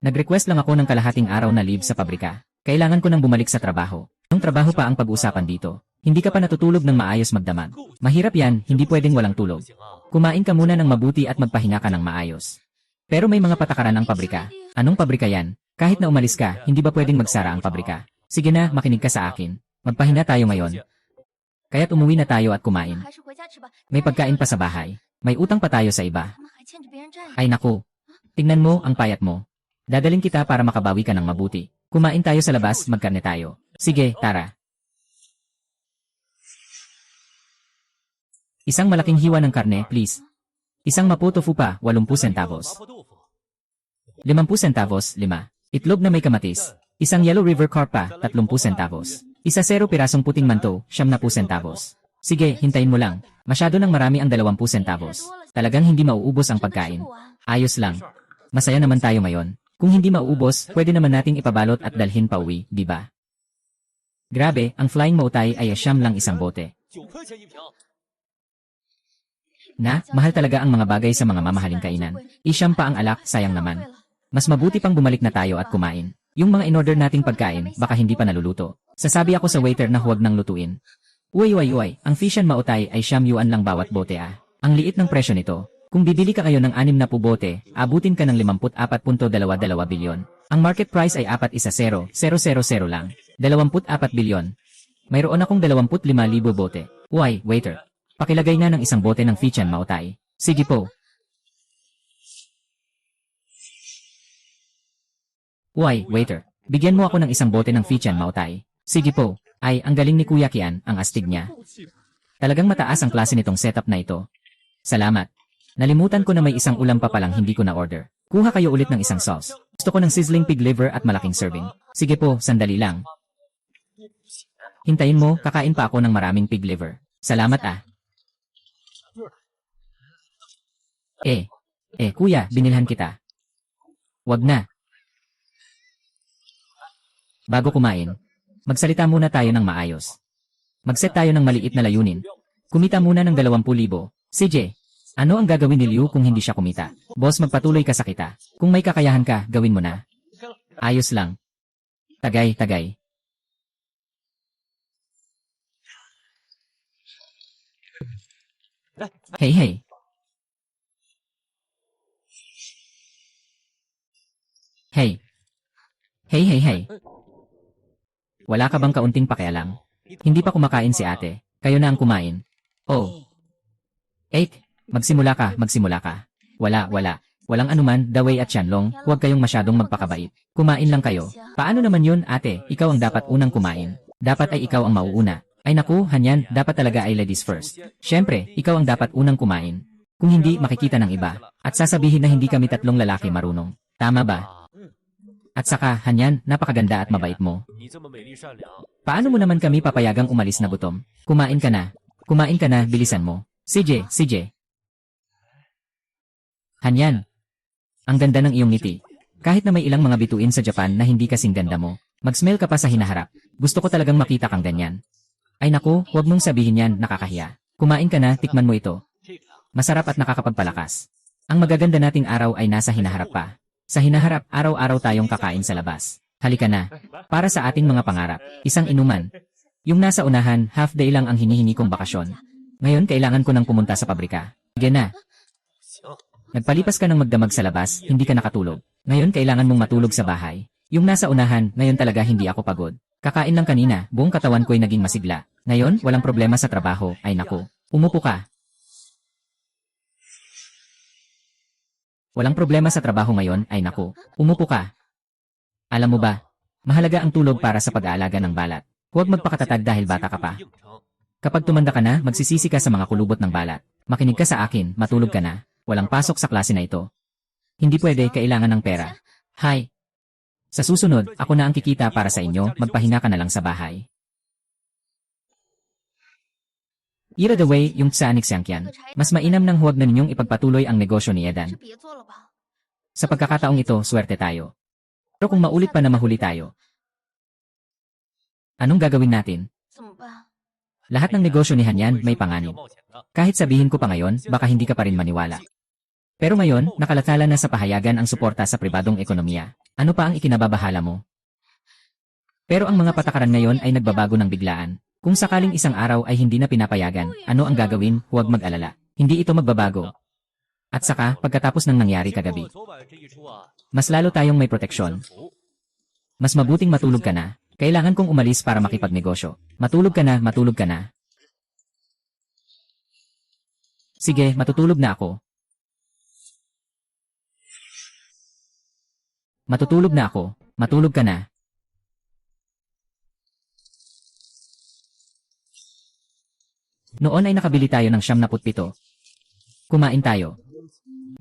Nag-request lang ako ng kalahating araw na leave sa pabrika. Kailangan ko nang bumalik sa trabaho. Yung trabaho pa ang pag-usapan dito. Hindi ka pa natutulog ng maayos magdamag. Mahirap yan, hindi pwedeng walang tulog. Kumain ka muna ng mabuti at magpahinga ka ng maayos. Pero may mga patakaran ang pabrika. Anong pabrika yan? Kahit na umalis ka, hindi ba pwedeng magsara ang pabrika? Sige na, makinig ka sa akin. Magpahinga tayo ngayon. Kaya't umuwi na tayo at kumain. May pagkain pa sa bahay. May utang pa tayo sa iba. Ay naku. Tingnan mo ang payat mo. Dadaling kita para makabawi ka ng mabuti. Kumain tayo sa labas, magkarne tayo. Sige, tara. Isang malaking hiwa ng karne, please. Isang mapo tofu pa, 80 centavos. 50 centavos, 5. Itlog na may kamatis. Isang yellow river carp pa, 30 centavos. Isa 0 pirasong puting manto, 70 centavos. Sige, hintayin mo lang. Masyado nang marami ang 20 centavos. Talagang hindi mauubos ang pagkain. Ayos lang. Masaya naman tayo ngayon. Kung hindi mauubos, pwede naman nating ipabalot at dalhin pa uwi, di ba? Grabe, ang flying mautay ay asyam lang isang bote. Mahal talaga ang mga bagay sa mga mamahaling kainan. Isyam pa ang alak, sayang naman. Mas mabuti pang bumalik na tayo at kumain. Yung mga in-order nating pagkain, baka hindi pa naluluto. Sasabi ako sa waiter na huwag nang lutuin. Uy, ang Fishan Maotay ay ₱1 lang bawat bote ah. Ang liit ng presyo nito. Kung bibili ka kayo ng 6 na bote, abutin ka ng 54.22 bilyon. Ang market price ay 410,000 lang. 24 bilyon. Mayroon akong 25,000 bote. Uy, waiter. Pakilagay na ng isang bote ng Fishan Maotay. Sige po. Uy, waiter. Bigyan mo ako ng isang bote ng Fishan Maotay. Sige po. Ay, ang galing ni Kuya Kian, ang astig niya. Talagang mataas ang klase nitong setup na ito. Salamat. Nalimutan ko na may isang ulam pa palang hindi ko na-order. Kuha kayo ulit ng isang sauce. Gusto ko ng sizzling pig liver at malaking serving. Sige po, sandali lang. Hintayin mo, kakain pa ako ng maraming pig liver. Salamat ah. Kuya, binilhan kita. Wag na. Bago kumain, magsalita muna tayo ng maayos. Mag-set tayo ng maliit na layunin. Kumita muna ng 20,000. CJ, ano ang gagawin ni Liu kung hindi siya kumita? Boss, magpatuloy ka sa kita. Kung may kakayahan ka, gawin mo na. Ayos lang. Tagay. Hey. Hey. Wala ka bang kaunting pakialam? Hindi pa kumakain si ate. Kayo na ang kumain. Oh. Magsimula ka. Wala. Walang anuman, Dawei at Qianlong, huwag kayong masyadong magpakabait. Kumain lang kayo. Paano naman yun, ate? Ikaw ang dapat unang kumain. Dapat ay ikaw ang mauuna. Ay naku, Hanyan, dapat talaga ay ladies first. Siyempre, ikaw ang dapat unang kumain. Kung hindi, makikita ng iba. At sasabihin na hindi kami tatlong lalaki marunong. Tama ba? At saka, Hanyan, napakaganda at mabait mo. Paano mo naman kami papayagang umalis na gutom? Kumain ka na, bilisan mo. CJ. Hanyan. Ang ganda ng iyong ngiti. Kahit na may ilang mga bituin sa Japan na hindi kasing ganda mo, mag-smell ka pa sa hinaharap. Gusto ko talagang makita kang ganyan. Ay naku, huwag mong sabihin yan, nakakahiya. Kumain ka na, tikman mo ito. Masarap at nakakapagpalakas. Ang magaganda nating araw ay nasa hinaharap pa. Sa hinaharap, araw-araw tayong kakain sa labas. Halika na. Para sa ating mga pangarap, isang inuman. Yung nasa unahan, half day lang ang hinihingi kong bakasyon. Ngayon, kailangan ko nang pumunta sa pabrika. Sige na. Nagpalipas ka ng magdamag sa labas, hindi ka nakatulog. Ngayon, kailangan mong matulog sa bahay. Yung nasa unahan, ngayon talaga hindi ako pagod. Kakain lang kanina, buong katawan ko'y naging masigla. Ngayon, walang problema sa trabaho, ay naku. Umupo ka. Walang problema sa trabaho ngayon, ay naku. Umupo ka. Alam mo ba, mahalaga ang tulog para sa pag-aalaga ng balat. Huwag magpakatatag dahil bata ka pa. Kapag tumanda ka na, magsisisi ka sa mga kulubot ng balat. Makinig ka sa akin, matulog ka na. Walang pasok sa klase na ito. Hindi pwede, kailangan ng pera. Hi. Sa susunod, ako na ang kikita para sa inyo, magpahinga ka na lang sa bahay. Ira the way, yung Tsanik Xiangqian, mas mainam nang huwag na ninyong ipagpatuloy ang negosyo ni Edan. Sa pagkakataong ito, swerte tayo. Pero kung maulit pa na mahuli tayo, anong gagawin natin? Lahat ng negosyo ni Hanyan may panganib. Kahit sabihin ko pa ngayon, baka hindi ka pa rin maniwala. Pero ngayon, nakalathala na sa pahayagan ang suporta sa pribadong ekonomiya. Ano pa ang ikinababahala mo? Pero ang mga patakaran ngayon ay nagbabago ng biglaan. Kung sakaling isang araw ay hindi na pinapayagan, ano ang gagawin? Huwag mag-alala. Hindi ito magbabago. At saka, pagkatapos ng nangyari kagabi, mas lalo tayong may proteksyon. Mas mabuting matulog ka na. Kailangan kong umalis para makipagnegosyo. Matulog ka na, matulog ka na. Sige, matutulog na ako. Matutulog na ako. Matulog ka na. Noon ay nakabili tayo ng 77. Kumain tayo.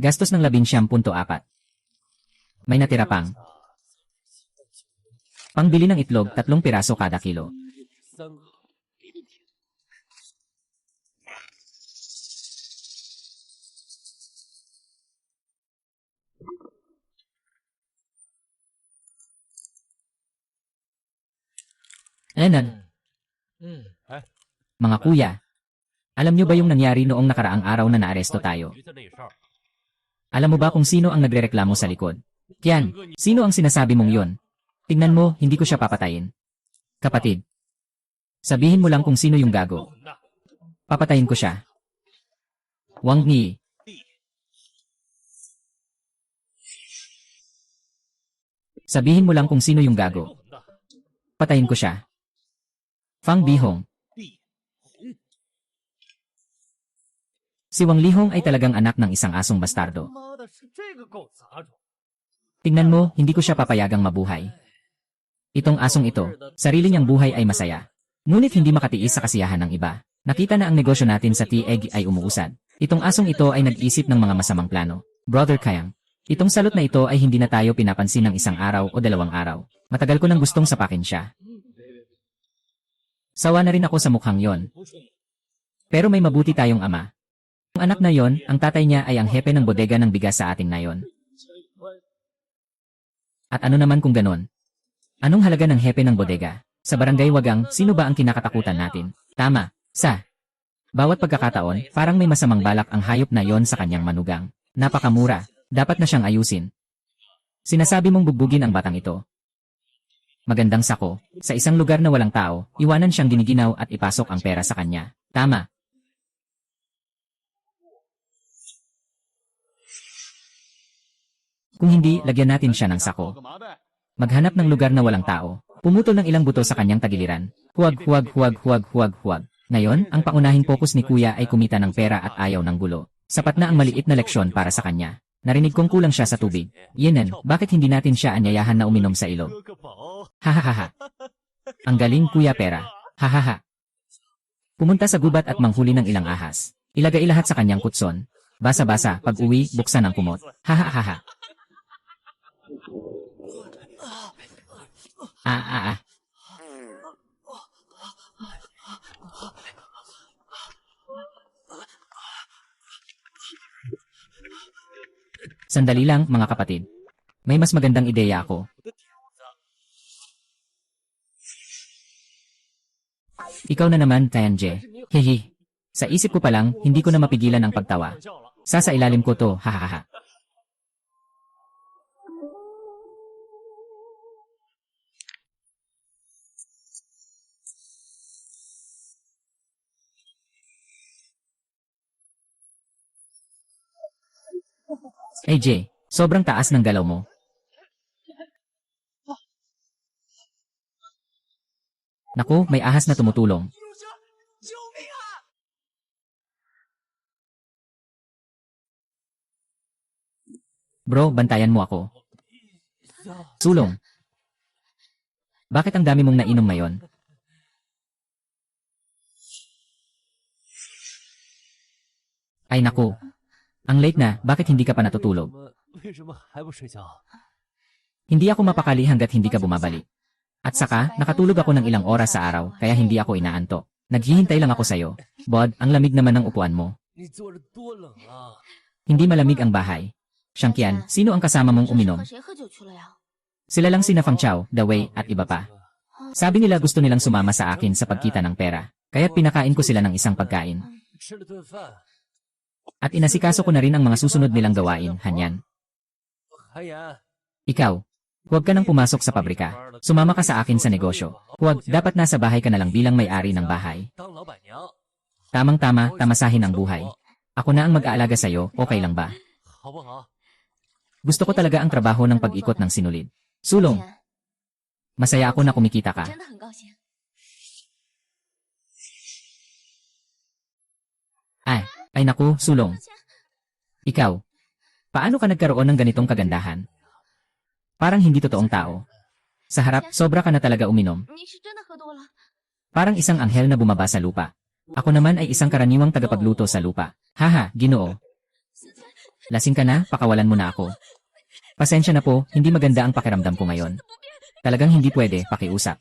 Gastos ng 11.4. May natira pang. Pangbili ng itlog, 3 piraso kada kilo. Leonard. Mga kuya, alam nyo ba yung nangyari noong nakaraang araw na naaresto tayo? Alam mo ba kung sino ang nagrereklamo sa likod? Kian, sino ang sinasabi mong yon? Tingnan mo, hindi ko siya papatayin. Kapatid, sabihin mo lang kung sino yung gago. Papatayin ko siya. Wang Ni. Sabihin mo lang kung sino yung gago. Patayin ko siya. Fang Bihong. Si Wang Lihong ay talagang anak ng isang asong bastardo. Tingnan mo, hindi ko siya papayagang mabuhay. Itong asong ito, sarili niyang buhay ay masaya. Ngunit hindi makatiis sa kasiyahan ng iba. Nakita na ang negosyo natin sa T-Egg ay umuusad. Itong asong ito ay nag-isip ng mga masamang plano. Brother Kayang, itong salot na ito ay hindi na tayo pinapansin ng isang araw o 2 araw. Matagal ko nang gustong sapakin siya. Sawa na rin ako sa mukhang yon. Pero may mabuti tayong ama. Ang anak na yon, ang tatay niya ay ang hepe ng bodega ng bigas sa ating nayon. At ano naman kung ganon? Anong halaga ng hepe ng bodega? Sa barangay Wagang, sino ba ang kinakatakutan natin? Tama, sa bawat pagkakataon, parang may masamang balak ang hayop na yon sa kanyang manugang. Napakamura, dapat na siyang ayusin. Sinasabi mong bugbugin ang batang ito. Magandang sako, sa isang lugar na walang tao, iwanan siyang giniginaw at ipasok ang pera sa kanya. Tama. Kung hindi, lagyan natin siya ng sako. Maghanap ng lugar na walang tao. Pumutol ng ilang buto sa kanyang tagiliran. Huwag. Ngayon, ang paunahing focus ni Kuya ay kumita ng pera at ayaw ng gulo. Sapat na ang maliit na leksyon para sa kanya. Narinig kong kulang siya sa tubig. Yenen, bakit hindi natin siya anyayahan na uminom sa ilog? Hahaha. Ang galing, Kuya Pera. Hahaha. Pumunta sa gubat at manghuli ng ilang ahas. Ilagay lahat sa kanyang kutson. Basa-basa, pag-uwi, buksan ang kumot. Hahaha. Sandali lang, mga kapatid. May mas magandang ideya ako. Ikaw na naman, Tianje. Hehe. Sa isip ko pa lang, hindi ko na mapigilan ang pagtawa. Sa ilalim ko to, hahaha. AJ, sobrang taas ng galaw mo. Naku, may ahas na tumutulong. Bro, bantayan mo ako. Sulong. Bakit ang dami mong nainom ngayon? Ay naku. Ang late na, bakit hindi ka pa natutulog? Hindi ako mapakali hanggat hindi ka bumabalik. At saka, nakatulog ako ng ilang oras sa araw, kaya hindi ako inaantok. Naghihintay lang ako sa'yo. Bod, ang lamig naman ng upuan mo. Hindi malamig ang bahay. Shangqian, sino ang kasama mong uminom? Sila lang sina Fang Chao, The Wei, at iba pa. Sabi nila gusto nilang sumama sa akin sa pagkita ng pera, kaya't pinakain ko sila ng isang pagkain. At inasikaso ko na rin ang mga susunod nilang gawain, Hanyan. Ikaw, huwag ka nang pumasok sa pabrika. Sumama ka sa akin sa negosyo. Huwag, dapat nasa bahay ka na lang bilang may-ari ng bahay. Tamang-tama, tamasahin ang buhay. Ako na ang mag-aalaga sa'yo, okay lang ba? Gusto ko talaga ang trabaho ng pag-ikot ng sinulid. Sulong. Masaya ako na kumikita ka. Ay naku, Sulong. Ikaw, paano ka nagkaroon ng ganitong kagandahan? Parang hindi totoong tao. Sa harap, sobra ka na talaga uminom. Parang isang anghel na bumaba sa lupa. Ako naman ay isang karaniwang tagapagluto sa lupa. Haha, Ginoo. Lasing ka na, pakawalan mo na ako. Pasensya na po, hindi maganda ang pakiramdam ko ngayon. Talagang hindi pwede, pakiusap.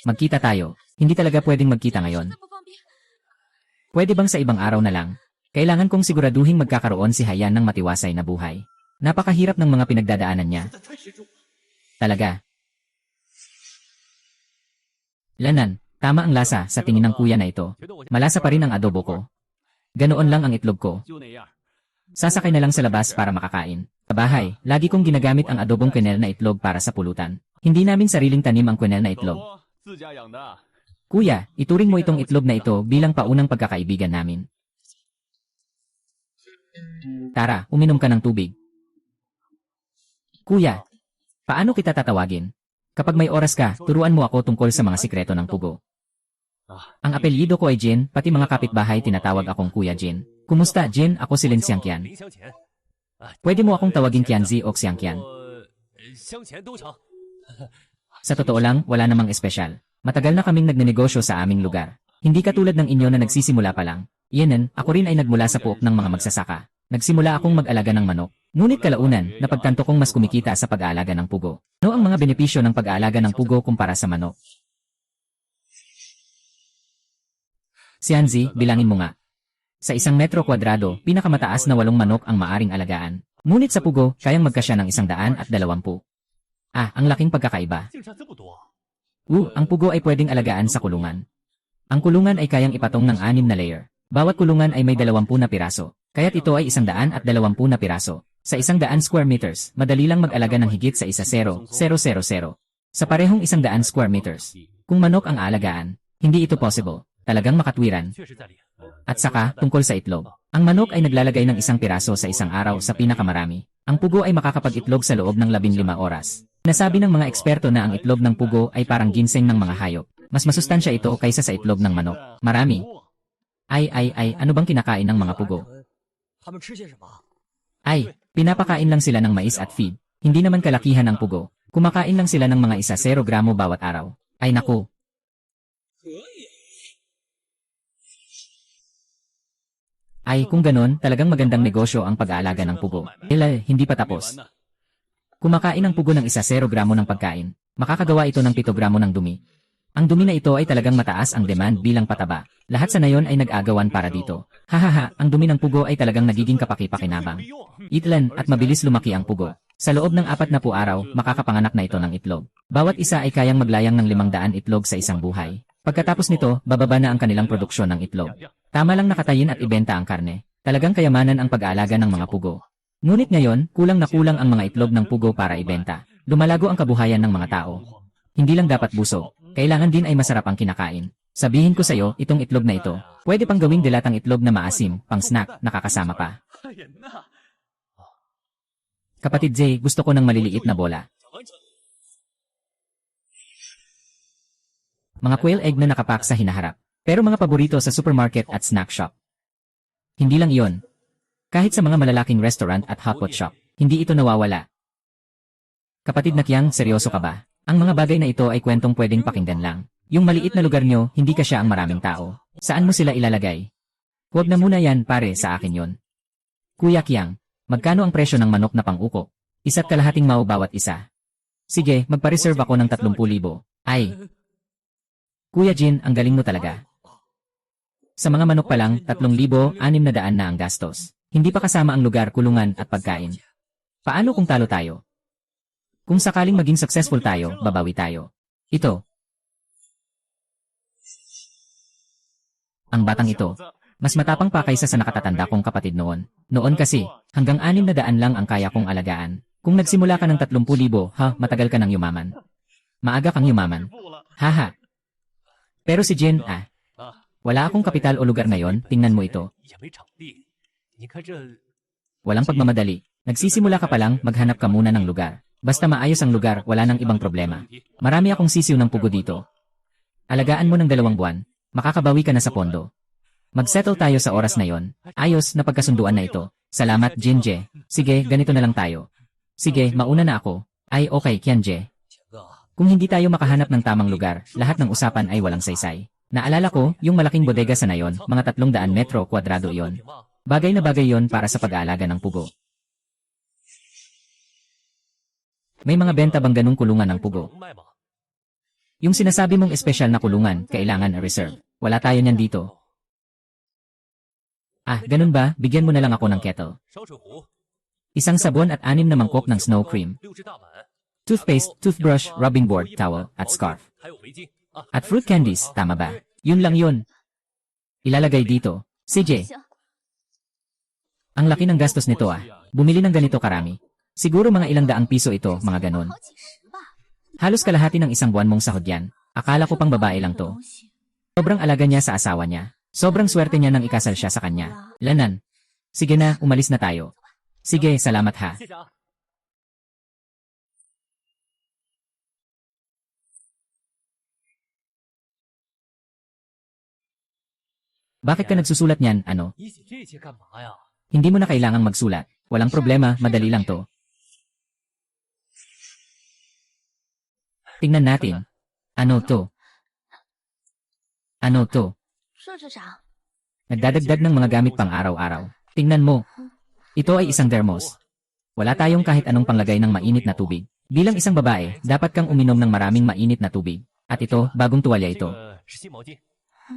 Magkita tayo. Hindi talaga pwedeng magkita ngayon. Pwede bang sa ibang araw na lang? Kailangan kong siguraduhin magkakaroon si Hayan ng matiwasay na buhay. Napakahirap ng mga pinagdadaanan niya. Talaga. Lanan, tama ang lasa sa tingin ng kuya na ito. Malasa pa rin ang adobo ko. Ganoon lang ang itlog ko. Sasakay na lang sa labas para makakain. Sa bahay, lagi kong ginagamit ang adobong quenelle na itlog para sa pulutan. Hindi namin sariling tanim ang quenelle na itlog. Kuya, ituring mo itong itlog na ito bilang paunang pagkakaibigan namin. Tara, uminom ka ng tubig. Kuya, paano kita tatawagin? Kapag may oras ka, turuan mo ako tungkol sa mga sikreto ng pugo. Ang apelyido ko ay Jin, pati mga kapitbahay tinatawag akong Kuya Jin. Kumusta, Jin? Ako si Lin Xiangqian. Pwede mo akong tawagin Qianzi o Xiangqian. Sa totoo lang, wala namang espesyal. Matagal na kaming nagnenegosyo sa aming lugar. Hindi katulad ng inyo na nagsisimula pa lang. Yenen, ako rin ay nagmula sa puok ng mga magsasaka. Nagsimula akong mag-alaga ng manok. Ngunit kalaunan, napagtanto kong mas kumikita sa pag-aalaga ng pugo. Ano ang mga benepisyo ng pag-aalaga ng pugo kumpara sa manok? Xianzi, bilangin mo nga. Sa 1 metro kwadrado, pinakamataas na 8 manok ang maaring alagaan. Ngunit sa pugo, kayang magkasya ng 120. Ang laking pagkakaiba. Ang pugo ay pwedeng alagaan sa kulungan. Ang kulungan ay kayang ipatong ng 6 na layer. Bawat kulungan ay may 20 na piraso. Kaya't ito ay 120 na piraso. Sa 100 square meters, madali lang mag-alaga ng higit sa 10,000. Sa parehong 100 square meters. Kung manok ang aalagaan, hindi ito possible. Talagang makatwiran. At saka, tungkol sa itlog. Ang manok ay naglalagay ng 1 piraso sa isang araw sa pinakamarami. Ang pugo ay makakapag-itlog sa loob ng 15 oras. Nasabi ng mga eksperto na ang itlog ng pugo ay parang ginseng ng mga hayop. Mas masustansya ito kaysa sa itlog ng manok. Marami. Ano bang kinakain ng mga pugo? Pinapakain lang sila ng mais at feed. Hindi naman kalakihan ng pugo. Kumakain lang sila ng mga 0 gramo bawat araw. Ay naku. Kung ganon, talagang magandang negosyo ang pag-aalaga ng pugo. Hindi pa tapos. Kumakain ang pugo ng 0 gramo ng pagkain. Makakagawa ito ng 7 gramo ng dumi. Ang dumi na ito ay talagang mataas ang demand bilang pataba. Lahat sa nayon ay nag-agawan para dito. Ang dumi ng pugo ay talagang nagiging kapaki-pakinabang. Itlan at mabilis lumaki ang pugo. Sa loob ng 40 araw, makakapanganak na ito ng itlog. Bawat isa ay kayang maglayang ng 500 itlog sa isang buhay. Pagkatapos nito, bababa na ang kanilang produksyon ng itlog. Tama lang nakatayin at ibenta ang karne. Talagang kayamanan ang pag-aalaga ng mga pugo. Ngunit ngayon, kulang na kulang ang mga itlog ng pugo para ibenta. Lumalago ang kabuhayan ng mga tao. Hindi lang dapat busog. Kailangan din ay masarap ang kinakain. Sabihin ko sa iyo, itong itlog na ito, pwede pang gawing dilatang itlog na maasim, pang snack, nakakasama pa. Kapatid Jay, gusto ko ng maliliit na bola. Mga quail egg na nakapak sa hinaharap. Pero mga paborito sa supermarket at snack shop. Hindi lang iyon. Kahit sa mga malalaking restaurant at hotpot shop, hindi ito nawawala. Kapatid na Kiang, seryoso ka ba? Ang mga bagay na ito ay kwentong pwedeng pakinggan lang. Yung maliit na lugar nyo, hindi kasya ang maraming tao. Saan mo sila ilalagay? Huwag na muna yan, pare, sa akin yon. Kuya Kiang, magkano ang presyo ng manok na pang-uko? 1.5 mao bawat isa. Sige, magpa-reserve ako ng 30,000. Kuya Jin, ang galing mo talaga. Sa mga manok pa lang, 3,600 na ang gastos. Hindi pa kasama ang lugar, kulungan at pagkain. Paano kung talo tayo? Kung sakaling maging successful tayo, babawi tayo. Ito. Ang batang ito, mas matapang pa kaysa sa nakatatanda kong kapatid noon. Noon kasi, hanggang 600 lang ang kaya kong alagaan. Kung nagsimula ka ng 30,000, matagal ka ng yumaman. Maaga kang yumaman. Haha. Pero si Jin, wala akong kapital o lugar ngayon, tingnan mo ito. Walang pagmamadali. Nagsisimula ka pa lang, maghanap ka muna ng lugar. Basta maayos ang lugar, wala nang ibang problema. Marami akong sisiw ng pugo dito. Alagaan mo ng 2 buwan, makakabawi ka na sa pondo. Mag-settle tayo sa oras na yon. Ayos na pagkasunduan na ito. Salamat, Jinje. Sige, ganito na lang tayo. Sige, mauna na ako. Okay, Kianje. Kung hindi tayo makahanap ng tamang lugar, lahat ng usapan ay walang saysay. Naalala ko, yung malaking bodega sa nayon, mga 300 metro kwadrado iyon. Bagay na bagay yon para sa pag-aalaga ng pugo. May mga benta bang ganung kulungan ng pugo? Yung sinasabi mong espesyal na kulungan, kailangan reserve. Wala tayo niyan dito. Ganun ba? Bigyan mo na lang ako ng kettle. 1 sabon at 6 na mangkok ng snow cream. Toothpaste, toothbrush, rubbing board, towel, at scarf. At fruit candies, tama ba? Yun lang yun. Ilalagay dito. CJ. Ang laki ng gastos nito ah. Bumili ng ganito karami. Siguro mga ilang daang piso ito, mga ganon. Halos kalahati ng isang buwan mong sahod yan. Akala ko pang babae lang to. Sobrang alaga niya sa asawa niya. Sobrang swerte niya nang ikasal siya sa kanya. Lanan. Sige na, umalis na tayo. Sige, salamat ha. Bakit ka nagsusulat niyan, ano? Hindi mo na kailangang magsulat. Walang problema, madali lang to. Tingnan natin. Ano to? Ano to? Nagdadagdag ng mga gamit pang araw-araw. Tingnan mo. Ito ay isang thermos. Wala tayong kahit anong panglagay ng mainit na tubig. Bilang isang babae, dapat kang uminom ng maraming mainit na tubig. At ito, bagong tuwalya ito.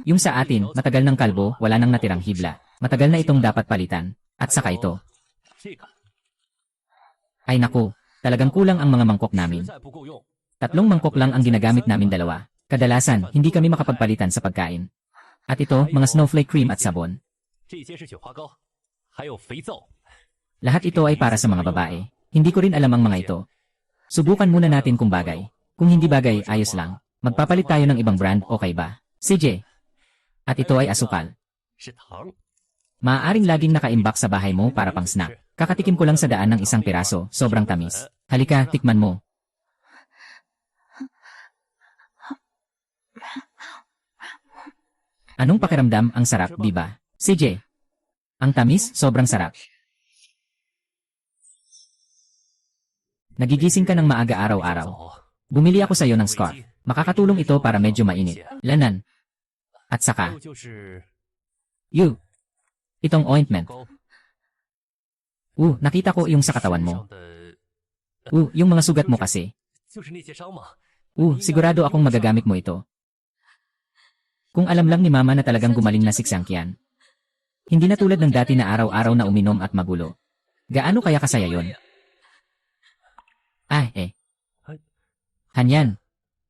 Yung sa atin, matagal ng kalbo, wala nang natirang hibla. Matagal na itong dapat palitan. At saka ito. Ay naku, talagang kulang ang mga mangkok namin. 3 mangkok lang ang ginagamit namin 2. Kadalasan, hindi kami makapagpalitan sa pagkain. At ito, mga snowflake cream at sabon. Lahat ito ay para sa mga babae. Hindi ko rin alam ang mga ito. Subukan muna natin kung bagay. Kung hindi bagay, ayos lang. Magpapalit tayo ng ibang brand, okay ba? CJ. At ito ay asukal. Maaaring laging nakaimbak sa bahay mo para pang snack. Kakatikim ko lang sa daan ng 1 piraso, sobrang tamis. Halika, tikman mo. Anong pakiramdam? Ang sarap, di ba? CJ. Ang tamis, sobrang sarap. Nagigising ka ng maaga araw-araw. Bumili ako sa iyo ng scarf. Makakatulong ito para medyo mainit. Lanan. At saka. Itong ointment. Nakita ko yung sa katawan mo. Yung mga sugat mo kasi. Sigurado akong magagamit mo ito. Kung alam lang ni Mama na talagang gumaling na si Xiangqian. Hindi na tulad ng dati na araw-araw na uminom at magulo. Gaano kaya kasaya yon? Hanyan.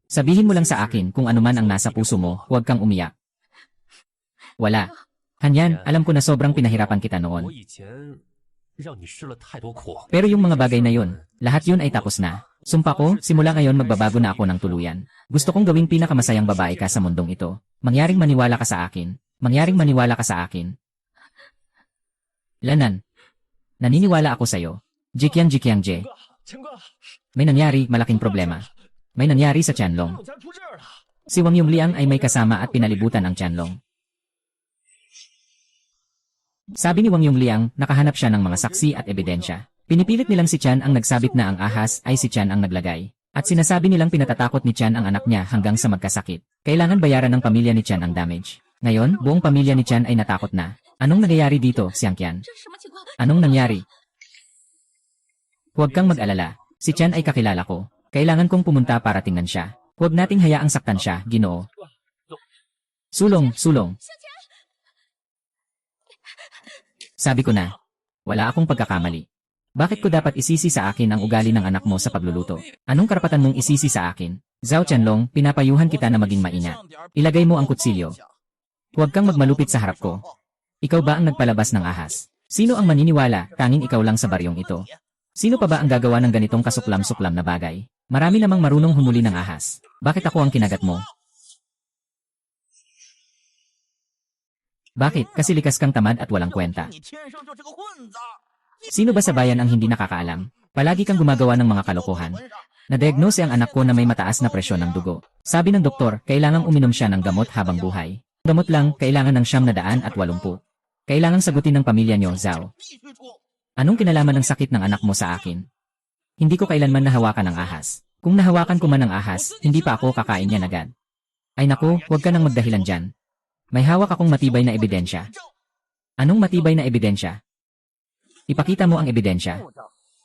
Sabihin mo lang sa akin kung ano man ang nasa puso mo, huwag kang umiyak. Wala. Hanyan, alam ko na sobrang pinahirapan kita noon. Pero yung mga bagay na yon, lahat yun ay tapos na. Sumpa ko, simula ngayon magbabago na ako ng tuluyan. Gusto kong gawing pinakamasayang babae ka sa mundong ito. Mangyaring maniwala ka sa akin. Mangyaring maniwala ka sa akin. Lanan. Naniniwala ako sa'yo. Jikyang Je. May nangyari, malaking problema. May nangyari sa Tianlong. Si Wang Yongliang ay may kasama at pinalibutan ang Tianlong. Sabi ni Wang Yongliang, nakahanap siya ng mga saksi at ebidensya. Pinipilit nilang si Tian ang nagsabit na ang ahas ay si Tian ang naglagay. At sinasabi nilang pinatatakot ni Tian ang anak niya hanggang sa magkasakit. Kailangan bayaran ng pamilya ni Tian ang damage. Ngayon, buong pamilya ni Tian ay natakot na. Anong nangyayari dito, Xiangqian? Anong nangyari? Huwag kang mag-alala. Si Tian ay kakilala ko. Kailangan kong pumunta para tingnan siya. Huwag nating hayaang saktan siya, Ginoo. Sulong. Sabi ko na. Wala akong pagkakamali. Bakit ko dapat isisi sa akin ang ugali ng anak mo sa pagluluto? Anong karapatan mong isisi sa akin? Zhao Tianlong, pinapayuhan kita na maging maingat. Ilagay mo ang kutsilyo. Huwag kang magmalupit sa harap ko. Ikaw ba ang nagpalabas ng ahas? Sino ang maniniwala, tanging ikaw lang sa baryong ito? Sino pa ba ang gagawa ng ganitong kasuklam-suklam na bagay? Marami namang marunong humuli ng ahas. Bakit ako ang kinagat mo? Bakit? Kasi likas kang tamad at walang kwenta. Sino ba sa bayan ang hindi nakakaalam? Palagi kang gumagawa ng mga kalokohan. Na-diagnose ang anak ko na may mataas na presyon ng dugo. Sabi ng doktor, kailangang uminom siya ng gamot habang buhay. Gamot lang, kailangan ng 980. Kailangang sagutin ng pamilya niyo, Zhao. Anong kinalaman ng sakit ng anak mo sa akin? Hindi ko kailanman nahawakan ng ahas. Kung nahawakan ko man ng ahas, hindi pa ako kakain yan agad. Ay naku, huwag ka nang magdahilan dyan. May hawak akong matibay na ebidensya. Anong matibay na ebidensya? Ipakita mo ang ebidensya.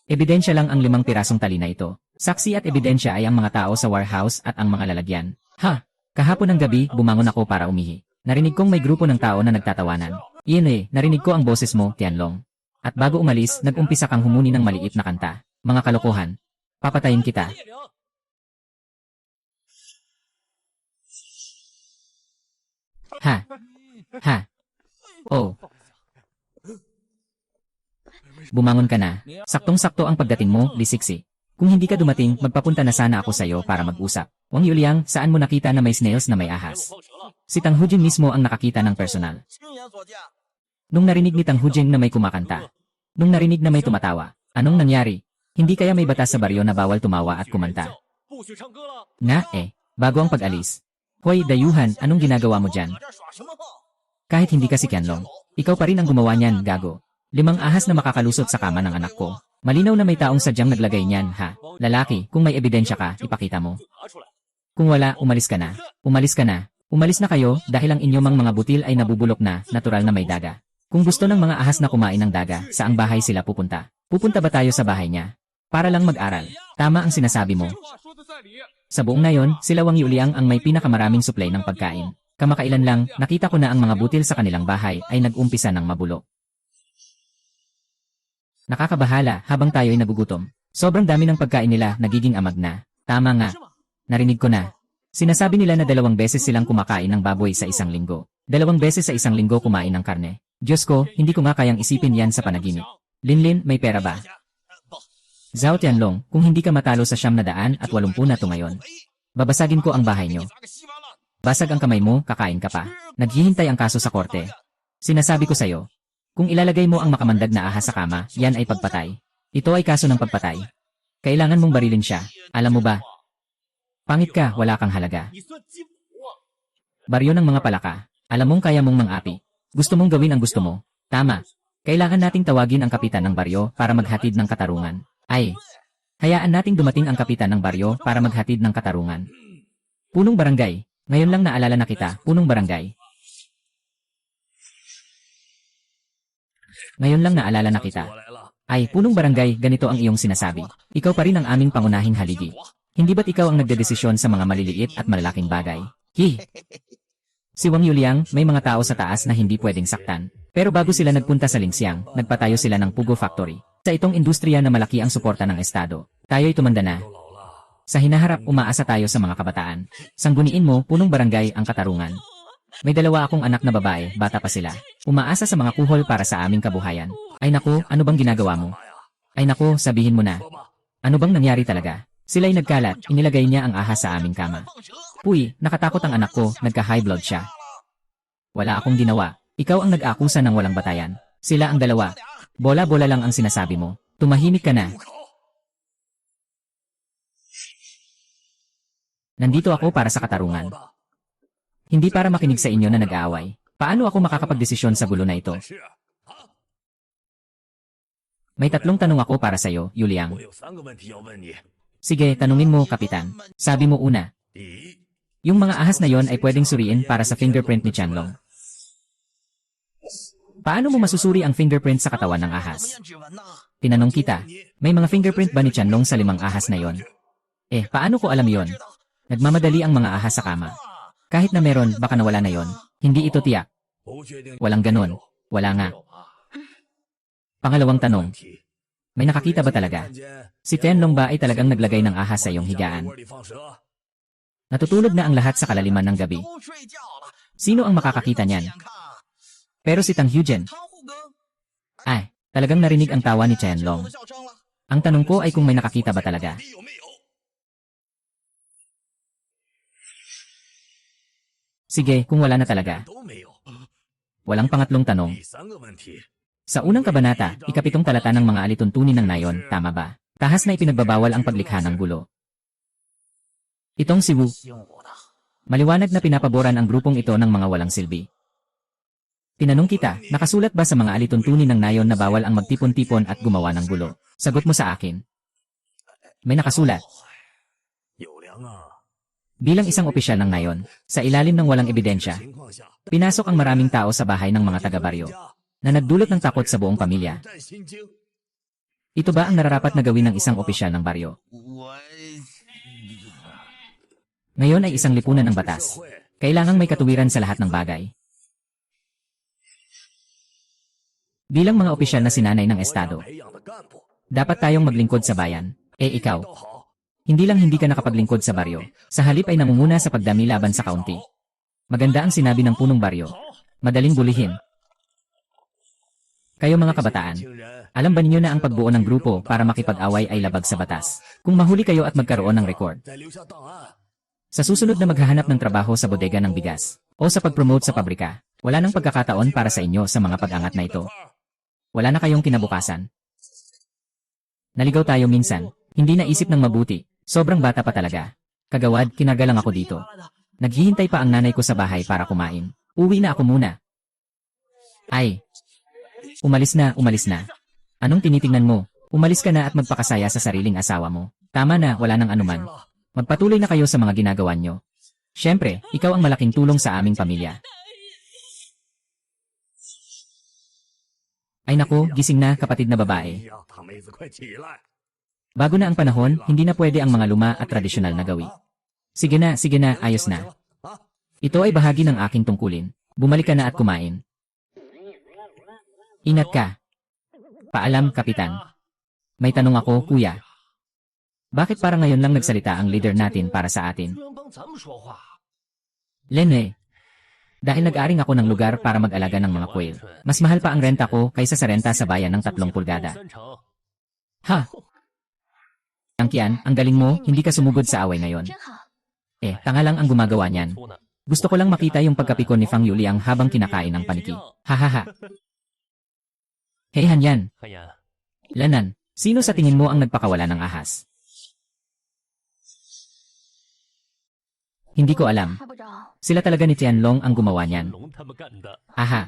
Ebidensya lang ang 5 pirasong tali na ito. Saksi at ebidensya ay ang mga tao sa warehouse at ang mga lalagyan. Kahapon ng gabi, bumangon ako para umihi. Narinig kong may grupo ng tao na nagtatawanan. Narinig ko ang boses mo, Tianlong. At bago umalis, nag-umpisa kang humuni ng maliit na kanta. Mga kalokohan. Papatayin kita. Oh. bumangon ka na. Saktong-sakto ang pagdating mo, Lisiksi. Kung hindi ka dumating, magpapunta na sana ako sa'yo para mag-usap. Wang Yuliang, saan mo nakita na may snails na may ahas? Si Tang Hujin mismo ang nakakita ng personal. Nung narinig ni Tang Hujin na may kumakanta. Nung narinig na may tumatawa. Anong nangyari? Hindi kaya may batas sa baryo na bawal tumawa at kumanta? Bago ang pag-alis. Hoy, dayuhan, anong ginagawa mo dyan? Kahit hindi ka si Qianlong, ikaw pa rin ang gumawa niyan, gago. 5 ahas na makakalusot sa kama ng anak ko. Malinaw na may taong sadyang naglagay niyan, ha? Lalaki, kung may ebidensya ka, ipakita mo. Kung wala, umalis ka na. Umalis ka na. Umalis na kayo dahil ang inyong mga butil ay nabubulok na, natural na may daga. Kung gusto ng mga ahas na kumain ng daga, saang bahay sila pupunta? Pupunta ba tayo sa bahay niya? Para lang mag-aral. Tama ang sinasabi mo. Sa buong nayon, sila Wang Yuliang ang may pinakamaraming supply ng pagkain. Kamakailan lang, nakita ko na ang mga butil sa kanilang bahay ay nag-umpisa ng mabulok. Nakakabahala habang tayo ay nagugutom. Sobrang dami ng pagkain nila, nagiging amag na. Tama nga. Narinig ko na. Sinasabi nila na 2 beses silang kumakain ng baboy sa isang linggo. 2 beses sa isang linggo kumain ng karne. Diyos ko, hindi ko nga kayang isipin yan sa panaginip. Linlin, may pera ba? Zhao Tianlong, kung hindi ka matalo sa 980 na to ngayon, babasagin ko ang bahay nyo. Basag ang kamay mo, kakain ka pa. Naghihintay ang kaso sa korte. Sinasabi ko sa'yo, kung ilalagay mo ang makamandag na ahas sa kama, yan ay pagpatay. Ito ay kaso ng pagpatay. Kailangan mong barilin siya. Alam mo ba? Pangit ka, wala kang halaga. Baryo ng mga palaka. Alam mong kaya mong mang-api. Gusto mong gawin ang gusto mo. Tama. Kailangan nating tawagin ang kapitan ng baryo para maghatid ng katarungan. Hayaan nating dumating ang kapitan ng baryo para maghatid ng katarungan. Punong barangay. Ngayon lang naalala na kita, punong barangay. Ngayon lang naalala na kita. Punong barangay, ganito ang iyong sinasabi. Ikaw pa rin ang aming pangunahing haligi. Hindi ba't ikaw ang nagdedesisyon sa mga maliliit at malalaking bagay? Si Wang Yuliang, may mga tao sa taas na hindi pwedeng saktan. Pero bago sila nagpunta sa Lingxiang, nagpatayo sila ng Pugo Factory. Sa itong industriya na malaki ang suporta ng Estado, tayo'y tumanda na. Sa hinaharap, umaasa tayo sa mga kabataan. Sangguniin mo, punong barangay ang katarungan. May 2 akong anak na babae, bata pa sila. Umaasa sa mga kuhol para sa aming kabuhayan. Ay naku, ano bang ginagawa mo? Ay naku, sabihin mo na. Ano bang nangyari talaga? Sila'y nagkalat, inilagay niya ang ahas sa aming kama. Puy, nakatakot ang anak ko, nagka-high blood siya. Wala akong ginawa. Ikaw ang nag-akusa ng walang batayan. Sila ang 2. Bola-bola lang ang sinasabi mo. Tumahimik ka na. Nandito ako para sa katarungan. Hindi para makinig sa inyo na nag-aaway. Paano ako makakapagdesisyon sa gulo na ito? May 3 tanong ako para sa iyo, Yuliang. Sige, tanungin mo, Kapitan. Sabi mo una. Yung mga ahas na yon ay pwedeng suriin para sa fingerprint ni Qianlong. Paano mo masusuri ang fingerprint sa katawan ng ahas? Tinanong kita, may mga fingerprint ba ni Qianlong sa 5 ahas na yon? Paano ko alam yon? Nagmamadali ang mga ahas sa kama. Kahit na meron, baka nawala na yon. Hindi ito tiyak. Walang ganon. Wala nga. Pangalawang tanong. May nakakita ba talaga? Si Qianlong ba ay talagang naglagay ng ahas sa iyong higaan? Natutulog na ang lahat sa kalaliman ng gabi. Sino ang makakakita niyan? Pero si Tang Hujin. Talagang narinig ang tawa ni Qianlong. Ang tanong ko ay kung may nakakita ba talaga? Sige, kung wala na talaga. Walang pangatlong tanong. Sa unang kabanata, 7 talata ng mga alituntunin ng nayon, tama ba? Tahas na ipinagbabawal ang paglikha ng gulo. Itong si Wu. Maliwanag na pinapaboran ang grupong ito ng mga walang silbi. Tinanong kita, nakasulat ba sa mga alituntunin ng nayon na bawal ang magtipon-tipon at gumawa ng gulo? Sagot mo sa akin. May nakasulat. Bilang isang opisyal ng nayon, sa ilalim ng walang ebidensya, pinasok ang maraming tao sa bahay ng mga taga-baryo, na nagdulot ng takot sa buong pamilya. Ito ba ang nararapat na gawin ng isang opisyal ng baryo? Ngayon ay isang lipunan ng batas. Kailangang may katuwiran sa lahat ng bagay. Bilang mga opisyal na sinanay ng Estado, dapat tayong maglingkod sa bayan. Ikaw. Hindi lang hindi ka nakapaglingkod sa baryo, sa halip ay namumuna sa pagdami laban sa kaunti. Maganda ang sinabi ng punong baryo. Madaling bulihin. Kayo mga kabataan, Alam ba ninyo na ang pagbuo ng grupo para makipag-away ay labag sa batas? Kung mahuli kayo at magkaroon ng record. Sa susunod na maghahanap ng trabaho sa bodega ng bigas o sa pag-promote sa pabrika, wala nang pagkakataon para sa inyo sa mga pag-angat na ito. Wala na kayong kinabukasan. Naligaw tayo minsan, hindi naisip ng mabuti, sobrang bata pa talaga. Kagawad, kinagalang ako dito. Naghihintay pa ang nanay ko sa bahay para kumain. Uwi na ako muna. Ay, umalis na, umalis na. Anong tinitingnan mo? Umalis ka na at magpakasaya sa sariling asawa mo. Tama na, wala nang anuman. Magpatuloy na kayo sa mga ginagawa nyo. Siyempre, ikaw ang malaking tulong sa aming pamilya. Ay naku, gising na kapatid na babae. Bago na ang panahon, hindi na pwede ang mga luma at tradisyonal na gawi. Sige na, ayos na. Ito ay bahagi ng aking tungkulin. Bumalik ka na at kumain. Ingat ka. Paalam, Kapitan. May tanong ako, kuya. Bakit parang ngayon lang nagsalita ang leader natin para sa atin? Lene. Dahil nag-aring ako ng lugar para mag-alaga ng mga quail. Mas mahal pa ang renta ko kaysa sa renta sa bayan ng 3 pulgada. Ha? Angkian, ang galing mo, hindi ka sumugod sa away ngayon. Tanga lang ang gumagawa niyan. Gusto ko lang makita yung pagkapikon ni Fang Yuliang habang kinakain ng paniki. Hahaha. Hey Hanyan. Lanan, sino sa tingin mo ang nagpakawala ng ahas? Hindi ko alam. Sila talaga ni Tianlong ang gumawa niyan. Aha.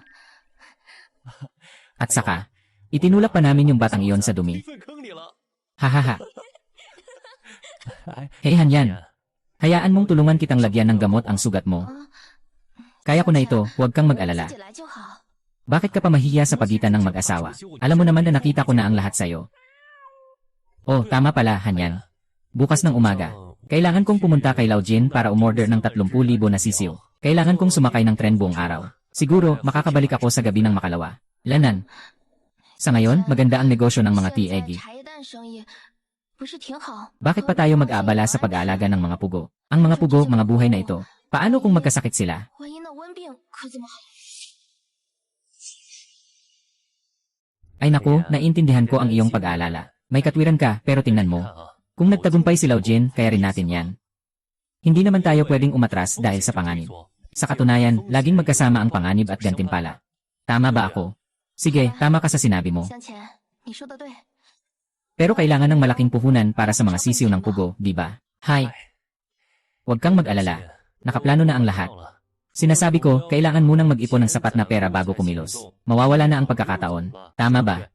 At saka, itinulak pa namin yung batang iyon sa dumi. Hahaha. Hey Hanyan. Hayaan mong tulungan kitang lagyan ng gamot ang sugat mo. Kaya ko na ito, huwag kang mag-alala. Bakit ka pa mahihiya sa pagitan ng mag-asawa? Alam mo naman na nakita ko na ang lahat sa'yo. Oh, tama pala, Hanyan. Bukas ng umaga, kailangan kong pumunta kay Lao Jin para umorder ng 30,000 na sisiw. Kailangan kong sumakay ng tren buong araw. Siguro, makakabalik ako sa gabi ng makalawa. Lanan. Sa ngayon, maganda ang negosyo ng mga tea-eggy. Bakit pa tayo mag-aabala sa pag-aalaga ng mga pugo? Ang mga pugo, mga buhay na ito. Paano kung magkasakit sila? Ay naku, naiintindihan ko ang iyong pag-aalala. May katwiran ka, pero tingnan mo. Kung nagtagumpay si Lao Jin, kaya rin natin yan. Hindi naman tayo pwedeng umatras dahil sa panganib. Sa katunayan, laging magkasama ang panganib at gantimpala. Tama ba ako? Sige, tama ka sa sinabi mo. Pero kailangan ng malaking puhunan para sa mga sisiw ng pugo, di ba? Hay! Huwag kang mag-alala. Nakaplano na ang lahat. Sinasabi ko, kailangan munang mag-ipon ng sapat na pera bago kumilos. Mawawala na ang pagkakataon. Tama ba?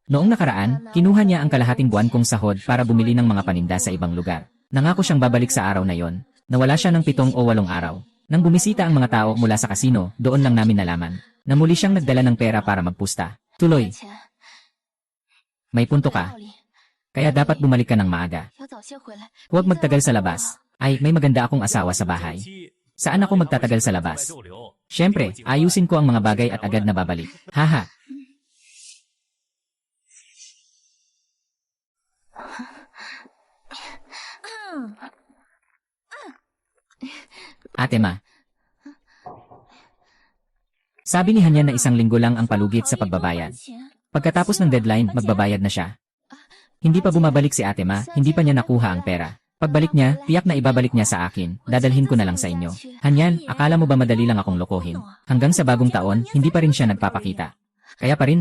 Noong nakaraan, kinuha niya ang kalahating buwan kong sahod para bumili ng mga paninda sa ibang lugar. Nangako siyang babalik sa araw na yon. Nawala siya ng 7 o 8 araw. Nang bumisita ang mga tao mula sa kasino, doon lang namin nalaman na muli siyang nagdala ng pera para magpusta. Tuloy. May punto ka. Kaya dapat bumalik ka ng maaga. Huwag magtagal sa labas. Ay, may maganda akong asawa sa bahay. Saan ako magtatagal sa labas? Siyempre, ayusin ko ang mga bagay at agad na babalik. Haha. Ate Ma. Sabi ni Hanyan na 1 linggo lang ang palugit sa pagbabayad. Pagkatapos ng deadline, magbabayad na siya. Hindi pa bumabalik si Ate Ma, hindi pa niya nakuha ang pera. Pagbalik niya, tiyak na ibabalik niya sa akin, dadalhin ko na lang sa inyo. Hanyan, akala mo ba madali lang akong lokohin? Hanggang sa bagong taon, hindi pa rin siya nagpapakita. Kaya pa rin.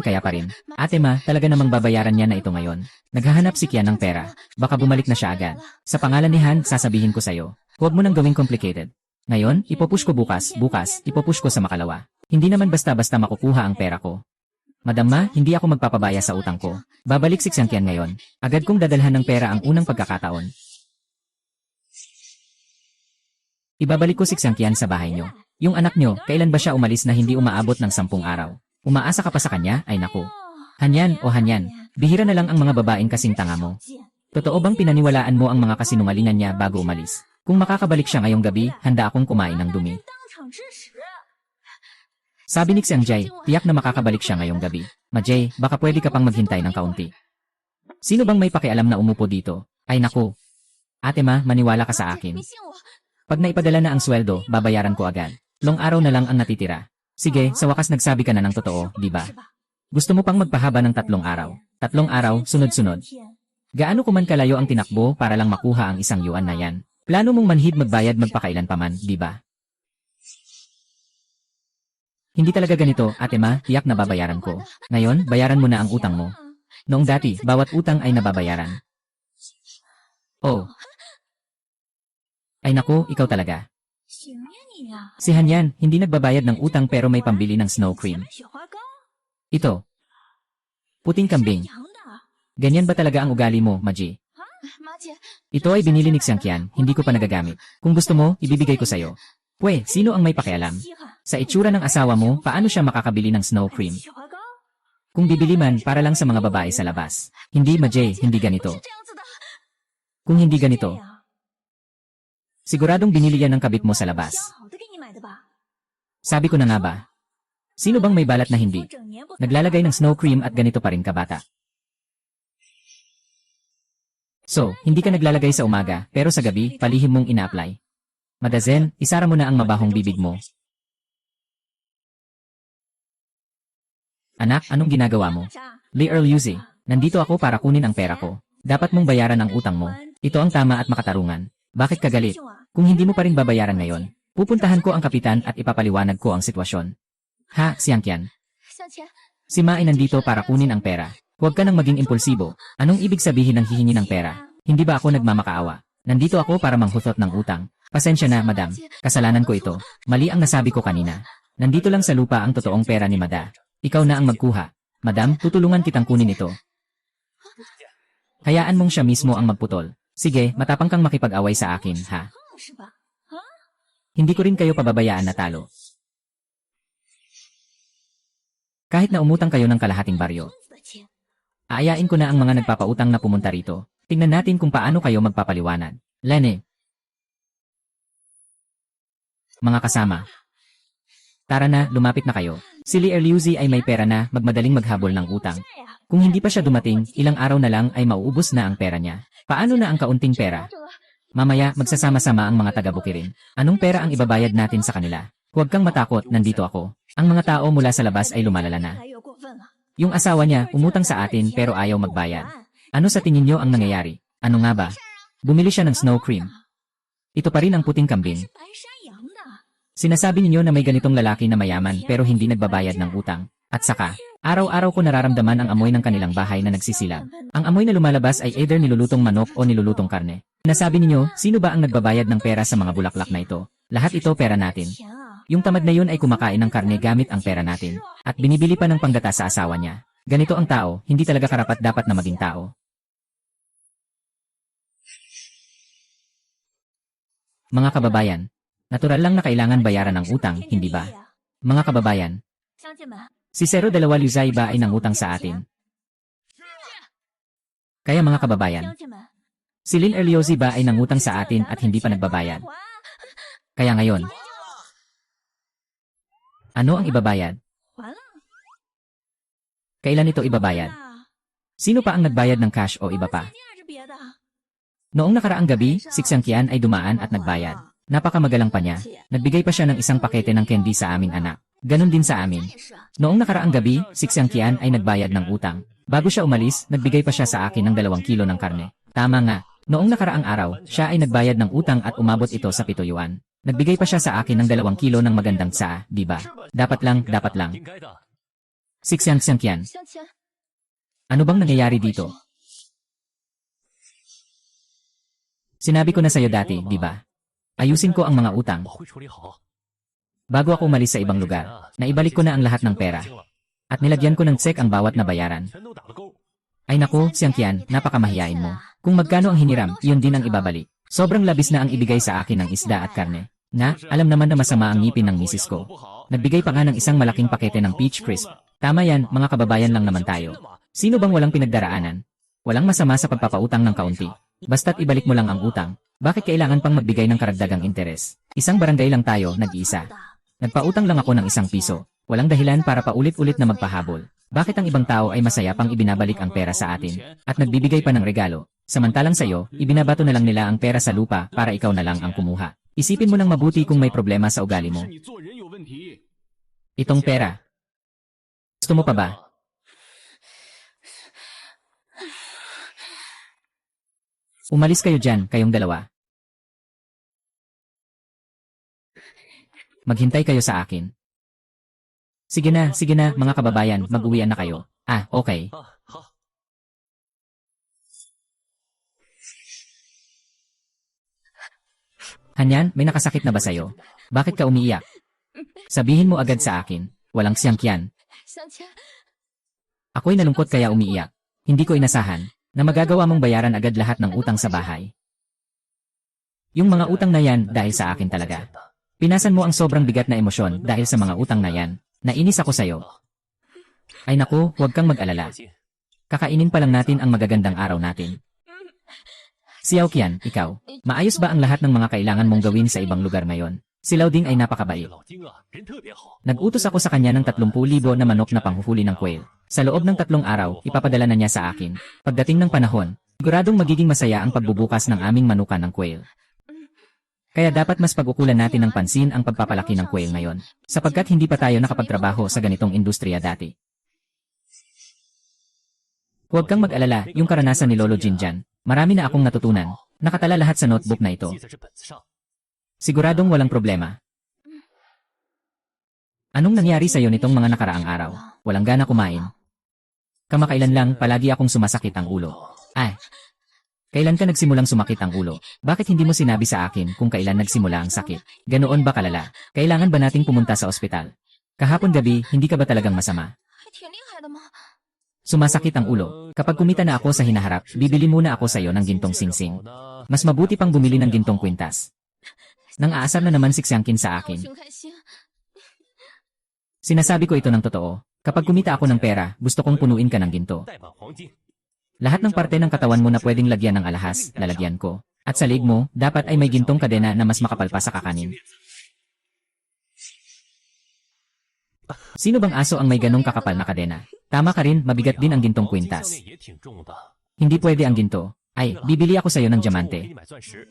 Ate Ma, talaga namang babayaran niya na ito ngayon. Naghahanap si Kian ng pera. Baka bumalik na siya agad. Sa pangalan ni Han, sasabihin ko sa'yo. Huwag mo nang gawing complicated. Ngayon, ipopush ko bukas, ipopush ko sa makalawa. Hindi naman basta-basta makukuha ang pera ko. Madam Ma, hindi ako magpapabaya sa utang ko. Babalik si Kian ngayon. Agad kong dadalhan ng pera ang unang pagkakataon. Ibabalik ko si Kian sa bahay nyo. Yung anak nyo, kailan ba siya umalis na hindi umaabot ng 10 araw? Umaasa ka pa sa kanya? Ay naku. Hanyan, bihira na lang ang mga babaeng kasing tanga mo. Totoo bang pinaniwalaan mo ang mga kasinungalingan niya bago umalis? Kung makakabalik siya ngayong gabi, handa akong kumain ng dumi. Sabi ni Xiangjay, tiyak na makakabalik siya ngayong gabi. Majay, baka pwede ka pang maghintay ng kaunti. Sino bang may pakialam na umupo dito? Ay naku. Ate Ma, maniwala ka sa akin. Pag naipadala na ang sweldo, babayaran ko agad. Long araw na lang ang natitira. Sige, sa wakas nagsabi ka na ng totoo, di ba? Gusto mo pang magpahaba ng 3 araw. 3 araw, sunod-sunod. Gaano ko man kalayo ang tinakbo para lang makuha ang 1 yuan na yan. Plano mong manhid magbayad magpakailan paman, di ba? Hindi talaga ganito, Ate Ma, tiyak na babayaran ko. Ngayon, bayaran mo na ang utang mo. Noong dati, bawat utang ay nababayaran. Oh. Ay naku, ikaw talaga. Si Hanyan, hindi nagbabayad ng utang pero may pambili ng snow cream. Ito. Puting kambing. Ganyan ba talaga ang ugali mo, Maji? Ito ay binili ni Xiangqian, hindi ko pa nagagamit. Kung gusto mo, ibibigay ko sa'yo. Pwe, sino ang may pakialam? Sa itsura ng asawa mo, paano siya makakabili ng snow cream? Kung bibili man, para lang sa mga babae sa labas. Hindi, Maji, hindi ganito. Kung hindi ganito, siguradong binili yan ng kabit mo sa labas. Sabi ko na nga ba? Sino bang may balat na hindi? Naglalagay ng snow cream at ganito pa rin kabata. So, hindi ka naglalagay sa umaga, pero sa gabi, palihim mong ina-apply. Madazen, isara mo na ang mabahong bibig mo. Anak, anong ginagawa mo? Li Earl Yuzi, nandito ako para kunin ang pera ko. Dapat mong bayaran ang utang mo. Ito ang tama at makatarungan. Bakit ka galit? Kung hindi mo pa rin babayaran ngayon, pupuntahan ko ang kapitan at ipapaliwanag ko ang sitwasyon. Ha, Xiangqian? Si Ma ay nandito para kunin ang pera. Huwag ka nang maging impulsibo. Anong ibig sabihin ng hihingi ng pera? Hindi ba ako nagmamakaawa? Nandito ako para manghutot ng utang. Pasensya na, madam. Kasalanan ko ito. Mali ang nasabi ko kanina. Nandito lang sa lupa ang totoong pera ni Mada. Ikaw na ang magkuha. Madam, tutulungan kitang kunin ito. Hayaan mong siya mismo ang magputol. Sige, matapang kang makipag-away sa akin, ha? Hindi ko rin kayo pababayaan na talo. Kahit na umutang kayo ng kalahating baryo. Aayain ko na ang mga nagpapautang na pumunta rito. Tingnan natin kung paano kayo magpapaliwanag. Lene. Mga kasama. Tara na, lumapit na kayo. Si Li Erliuzi ay may pera na, magmadaling maghabol ng utang. Kung hindi pa siya dumating, ilang araw na lang ay mauubos na ang pera niya. Paano na ang kaunting pera? Mamaya, magsasama-sama ang mga taga-Bukirin. Anong pera ang ibabayad natin sa kanila? Huwag kang matakot, nandito ako. Ang mga tao mula sa labas ay lumalala na. Yung asawa niya, umutang sa atin pero ayaw magbayad. Ano sa tingin niyo ang nangyayari? Ano nga ba? Bumili siya ng snow cream. Ito pa rin ang puting kambing. Sinasabi ninyo na may ganitong lalaki na mayaman pero hindi nagbabayad ng utang. At saka, araw-araw ko nararamdaman ang amoy ng kanilang bahay na nagsisilab. Ang amoy na lumalabas ay either nilulutong manok o nilulutong karne. Sinasabi ninyo, sino ba ang nagbabayad ng pera sa mga bulaklak na ito? Lahat ito pera natin. Yung tamad na yun ay kumakain ng karne gamit ang pera natin. At binibili pa ng panggata sa asawa niya. Ganito ang tao, hindi talaga karapat dapat na maging tao. Mga kababayan, natural lang na kailangan bayaran ang utang, hindi ba? Mga kababayan, si Zero Dalawa Luzay ba ay nangutang sa atin? Kaya mga kababayan, si Lin Erliozi ba ay nangutang sa atin at hindi pa nagbabayad? Kaya ngayon, ano ang ibabayad? Kailan ito ibabayad? Sino pa ang nagbayad ng cash o iba pa? Noong nakaraang gabi, si Xiangqian ay dumaan at nagbayad. Napakamagalang pa niya. Nagbigay pa siya ng isang pakete ng candy sa aming anak. Ganon din sa amin. Noong nakaraang gabi, si Xiangqian ay nagbayad ng utang. Bago siya umalis, nagbigay pa siya sa akin ng 2 kilo ng karne. Tama nga. Noong nakaraang araw, siya ay nagbayad ng utang at umabot ito sa 7 yuan. Nagbigay pa siya sa akin ng 2 kilo ng magandang tsaa, di ba? Dapat lang, dapat lang. Si Xiangqian. Ano bang nangyayari dito? Sinabi ko na sa'yo dati, di ba? Ayusin ko ang mga utang. Bago ako umalis sa ibang lugar, naibalik ko na ang lahat ng pera. At nilagyan ko ng check ang bawat nabayaran. Ay naku, Xiangqian, napakamahiyain mo. Kung magkano ang hiniram, iyon din ang ibabalik. Sobrang labis na ang ibigay sa akin ng isda at karne. Na, alam naman na masama ang ngipin ng misis ko. Nagbigay pa nga ng isang malaking pakete ng peach crisp. Tama yan, mga kababayan lang naman tayo. Sino bang walang pinagdaraanan? Walang masama sa pagpapautang ng kaunti. Basta't ibalik mo lang ang utang. Bakit kailangan pang magbigay ng karagdagang interes? Isang barangay lang tayo, nag-iisa. Nagpautang lang ako ng 1 piso. Walang dahilan para paulit-ulit na magpahabol. Bakit ang ibang tao ay masaya pang ibinabalik ang pera sa atin at nagbibigay pa ng regalo? Samantalang sa'yo, ibinabato na lang nila ang pera sa lupa para ikaw na lang ang kumuha. Isipin mo nang mabuti kung may problema sa ugali mo. Itong pera. Gusto mo pa ba? Umalis kayo dyan, kayong dalawa. Maghintay kayo sa akin. Sige na, mga kababayan, mag-uwian na kayo. Okay. Hanyan, may nakasakit na ba sa'yo? Bakit ka umiiyak? Sabihin mo agad sa akin. Walang siyangkyan. Ako'y nalungkot kaya umiiyak. Hindi ko inasahan na magagawa mong bayaran agad lahat ng utang sa bahay. Yung mga utang na yan dahil sa akin talaga. Pinasan mo ang sobrang bigat na emosyon dahil sa mga utang na yan. Nainis ako sa'yo. Ay naku, huwag kang mag-alala. Kakainin pa lang natin ang magagandang araw natin. Xiaoqian, ikaw, maayos ba ang lahat ng mga kailangan mong gawin sa ibang lugar ngayon? Si Lao Ding ay napakabait. Nag-utos ako sa kanya ng 30,000 na manok na panghuhuli ng quail. Sa loob ng 3 araw, ipapadala na niya sa akin. Pagdating ng panahon, siguradong magiging masaya ang pagbubukas ng aming manukan ng quail. Kaya dapat mas pag-ukulan natin ng pansin ang pagpapalaki ng quail ngayon, sapagkat hindi pa tayo nakapagtrabaho sa ganitong industriya dati. Huwag kang mag-alala, yung karanasan ni Lolo Jinjan, marami na akong natutunan. Nakatala lahat sa notebook na ito. Siguradong walang problema. Anong nangyari sa'yo nitong mga nakaraang araw? Walang gana kumain. Kamakailan lang, palagi akong sumasakit ang ulo. Kailan ka nagsimulang sumakit ang ulo? Bakit hindi mo sinabi sa akin kung kailan nagsimula ang sakit? Ganoon ba kalala? Kailangan ba nating pumunta sa ospital? Kahapon gabi, hindi ka ba talagang masama? Sumasakit ang ulo. Kapag kumita na ako sa hinaharap, bibili muna ako sa iyo ng gintong singsing. Mas mabuti pang bumili ng gintong kwintas. Nang aasar na naman siksangkin sa akin. Sinasabi ko ito ng totoo. Kapag kumita ako ng pera, gusto kong punuin ka ng ginto. Lahat ng parte ng katawan mo na pwedeng lagyan ng alahas, lalagyan ko. At sa leg mo, dapat ay may gintong kadena na mas makapal pa sa kakanin. Sino bang aso ang may ganong kakapal na kadena? Tama ka rin, mabigat din ang gintong kwintas. Hindi pwede ang ginto. Bibili ako sa iyo ng diamante.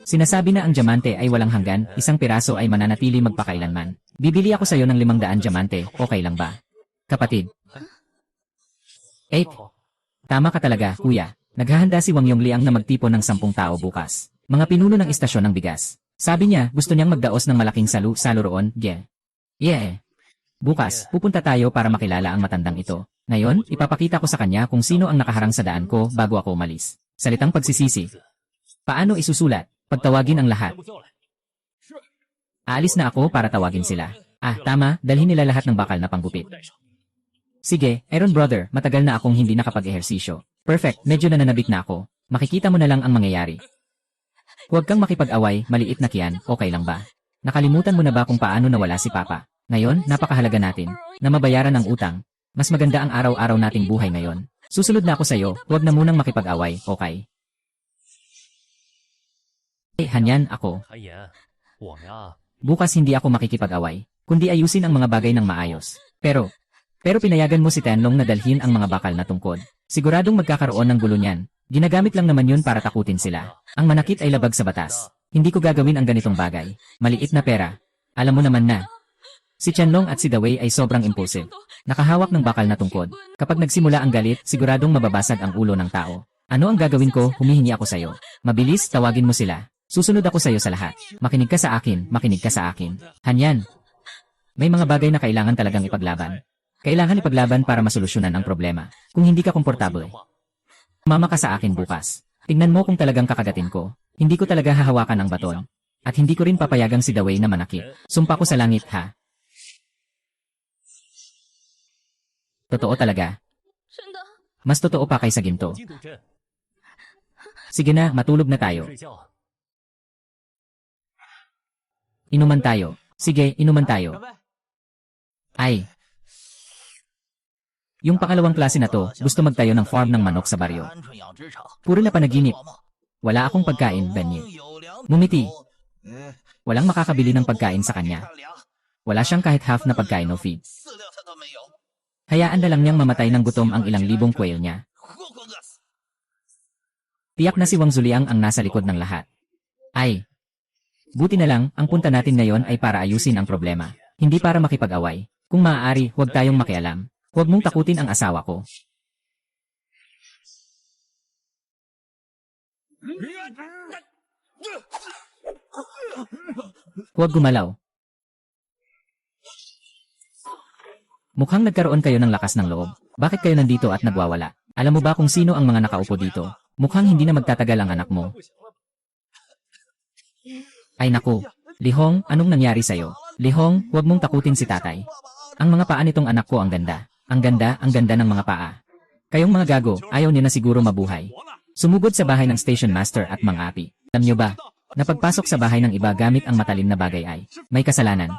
Sinasabi na ang diamante ay walang hanggan, isang piraso ay mananatili magpakailanman. Bibili ako sa iyo ng 500 diamante, okay lang ba? Kapatid. 8. Tama ka talaga, kuya. Naghahanda si Wang Yongliang na magtipon ng 10 tao bukas. Mga pinuno ng istasyon ng bigas. Sabi niya, gusto niyang magdaos ng malaking salo roon, Yeah. Bukas, pupunta tayo para makilala ang matandang ito. Ngayon, ipapakita ko sa kanya kung sino ang nakaharang sa daan ko bago ako umalis. Salitang pagsisisi. Paano isusulat? Pagtawagin ang lahat. Aalis na ako para tawagin sila. Tama, dalhin nila lahat ng bakal na panggupit. Sige, Aaron brother, matagal na akong hindi nakapag-ehersisyo. Perfect, medyo nananabik na ako. Makikita mo na lang ang mangyayari. Huwag kang makipag-away, maliit na kiyan, okay lang ba? Nakalimutan mo na ba kung paano nawala si Papa? Ngayon, napakahalaga natin na mabayaran ang utang. Mas maganda ang araw-araw nating buhay ngayon. Susunod na ako sa iyo, huwag na munang makipag-away, okay? Hanyan, ako. Bukas hindi ako makikipag-away, kundi ayusin ang mga bagay ng maayos. Pero pinayagan mo si Tenlong na dalhin ang mga bakal na tungkod. Siguradong magkakaroon ng gulo niyan. Ginagamit lang naman yun para takutin sila. Ang manakit ay labag sa batas. Hindi ko gagawin ang ganitong bagay. Maliit na pera. Alam mo naman na. Si Tianlong at si Dawei ay sobrang impulsive. Nakahawak ng bakal na tungkod. Kapag nagsimula ang galit, siguradong mababasag ang ulo ng tao. Ano ang gagawin ko? Humihingi ako sa'yo. Mabilis, tawagin mo sila. Susunod ako sa'yo sa lahat. Makinig ka sa akin, makinig ka sa akin. Hanyan. May mga bagay na kailangan talagang ipaglaban. Kailangan ipaglaban para masolusyonan ang problema. Kung hindi ka komportable, mama ka sa akin bukas. Tingnan mo kung talagang kakagatin ko. Hindi ko talaga hahawakan ang baton. At hindi ko rin papayagang si Dawei na manakit. Sumpa ko sa langit, ha? Totoo talaga. Mas totoo pa kaysa ginto. Sige na, matulog na tayo. Inuman tayo. Sige, inuman tayo. Yung pangalawang klase na to, gusto magtayo ng farm ng manok sa baryo. Puro na panaginip. Wala akong pagkain, Benny. Mumiti. Walang makakabili ng pagkain sa kanya. Wala siyang kahit half na pagkain o feed. Hayaan na lang niyang mamatay ng gutom ang ilang libong quail niya. Tiyak na si Wang Zuliang ang nasa likod ng lahat. Buti na lang, ang punta natin ngayon ay para ayusin ang problema. Hindi para makipag-away. Kung maaari, huwag tayong makialam. Huwag mong takutin ang asawa ko. Huwag gumalaw. Mukhang nagkaroon kayo ng lakas ng loob. Bakit kayo nandito at nagwawala? Alam mo ba kung sino ang mga nakaupo dito? Mukhang hindi na magtatagal ang anak mo. Ay naku. Lihong, anong nangyari sa'yo? Lihong, huwag mong takutin si tatay. Ang mga paa nitong anak ko ang ganda. Ang ganda ng mga paa. Kayong mga gago, ayaw niyo na siguro mabuhay. Sumugod sa bahay ng station master at mga api. Alam niyo ba, na pagpasok sa bahay ng iba gamit ang matalim na bagay ay may kasalanan.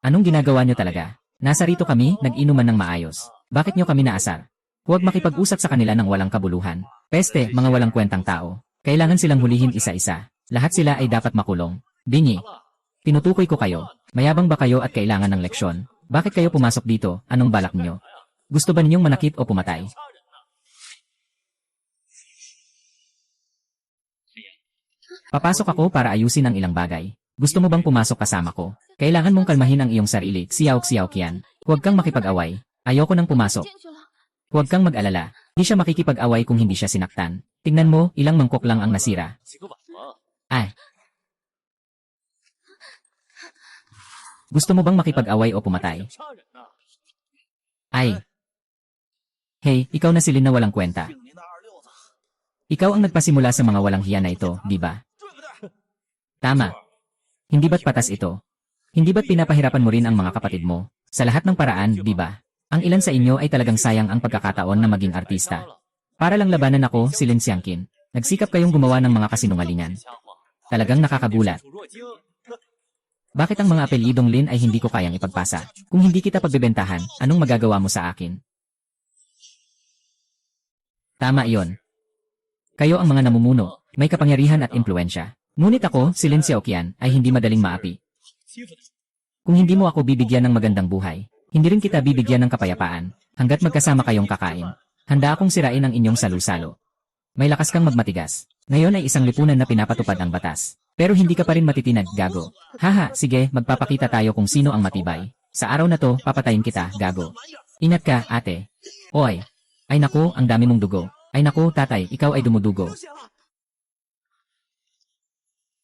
Anong ginagawa niyo talaga? Nasa rito kami, nag-inuman ng maayos. Bakit niyo kami naasar? Huwag makipag-usap sa kanila ng walang kabuluhan. Peste, mga walang kwentang tao. Kailangan silang hulihin isa-isa. Lahat sila ay dapat makulong. Bingi. Tinutukoy ko kayo. Mayabang ba kayo at kailangan ng leksyon? Bakit kayo pumasok dito? Anong balak niyo? Gusto ba ninyong manakit o pumatay? Papasok ako para ayusin ang ilang bagay. Gusto mo bang pumasok kasama ko? Kailangan mong kalmahin ang iyong sarili, Xiao Qian. Huwag kang makipag-away. Ayoko nang pumasok. Huwag kang mag-alala. Hindi siya makikipag-away kung hindi siya sinaktan. Tingnan mo, ilang mangkok lang ang nasira. Ay. Gusto mo bang makipag-away o pumatay? Ay. Hey, ikaw na silin na walang kwenta. Ikaw ang nagpasimula sa mga walang hiya na ito, di ba? Tama. Hindi ba't patas ito? Hindi ba't pinapahirapan mo rin ang mga kapatid mo? Sa lahat ng paraan, di ba? Ang ilan sa inyo ay talagang sayang ang pagkakataon na maging artista. Para lang labanan ako, si Lin Xiangqin. Nagsikap kayong gumawa ng mga kasinungalingan. Talagang nakakagulat. Bakit ang mga apelyidong Lin ay hindi ko kayang ipagpasa? Kung hindi kita pagbebentahan, anong magagawa mo sa akin? Tama iyon. Kayo ang mga namumuno, may kapangyarihan at impluensya. Ngunit ako, si Lin Xiaoqian, ay hindi madaling maapi. Kung hindi mo ako bibigyan ng magandang buhay, hindi rin kita bibigyan ng kapayapaan, hanggat magkasama kayong kakain. Handa akong sirain ang inyong salu-salo. May lakas kang magmatigas. Ngayon ay isang lipunan na pinapatupad ang batas. Pero hindi ka pa rin matitinag, gago. Haha, sige, magpapakita tayo kung sino ang matibay. Sa araw na to, papatayin kita, gago. Ingat ka, ate. Oy. Ay naku, ang dami mong dugo. Ay naku, tatay, ikaw ay dumudugo.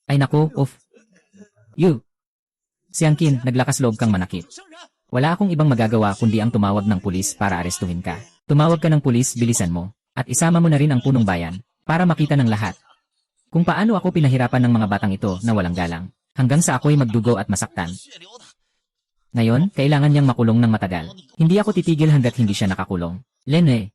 Ay naku, uff. You. Xiangqin, naglakas loob kang manakit. Wala akong ibang magagawa kundi ang tumawag ng pulis para arestuhin ka. Tumawag ka ng pulis, bilisan mo. At isama mo na rin ang punong bayan, para makita ng lahat. Kung paano ako pinahirapan ng mga batang ito na walang galang, hanggang sa ako'y magdugo at masaktan. Ngayon, kailangan niyang makulong ng matagal. Hindi ako titigil hanggat hindi siya nakakulong. Lene.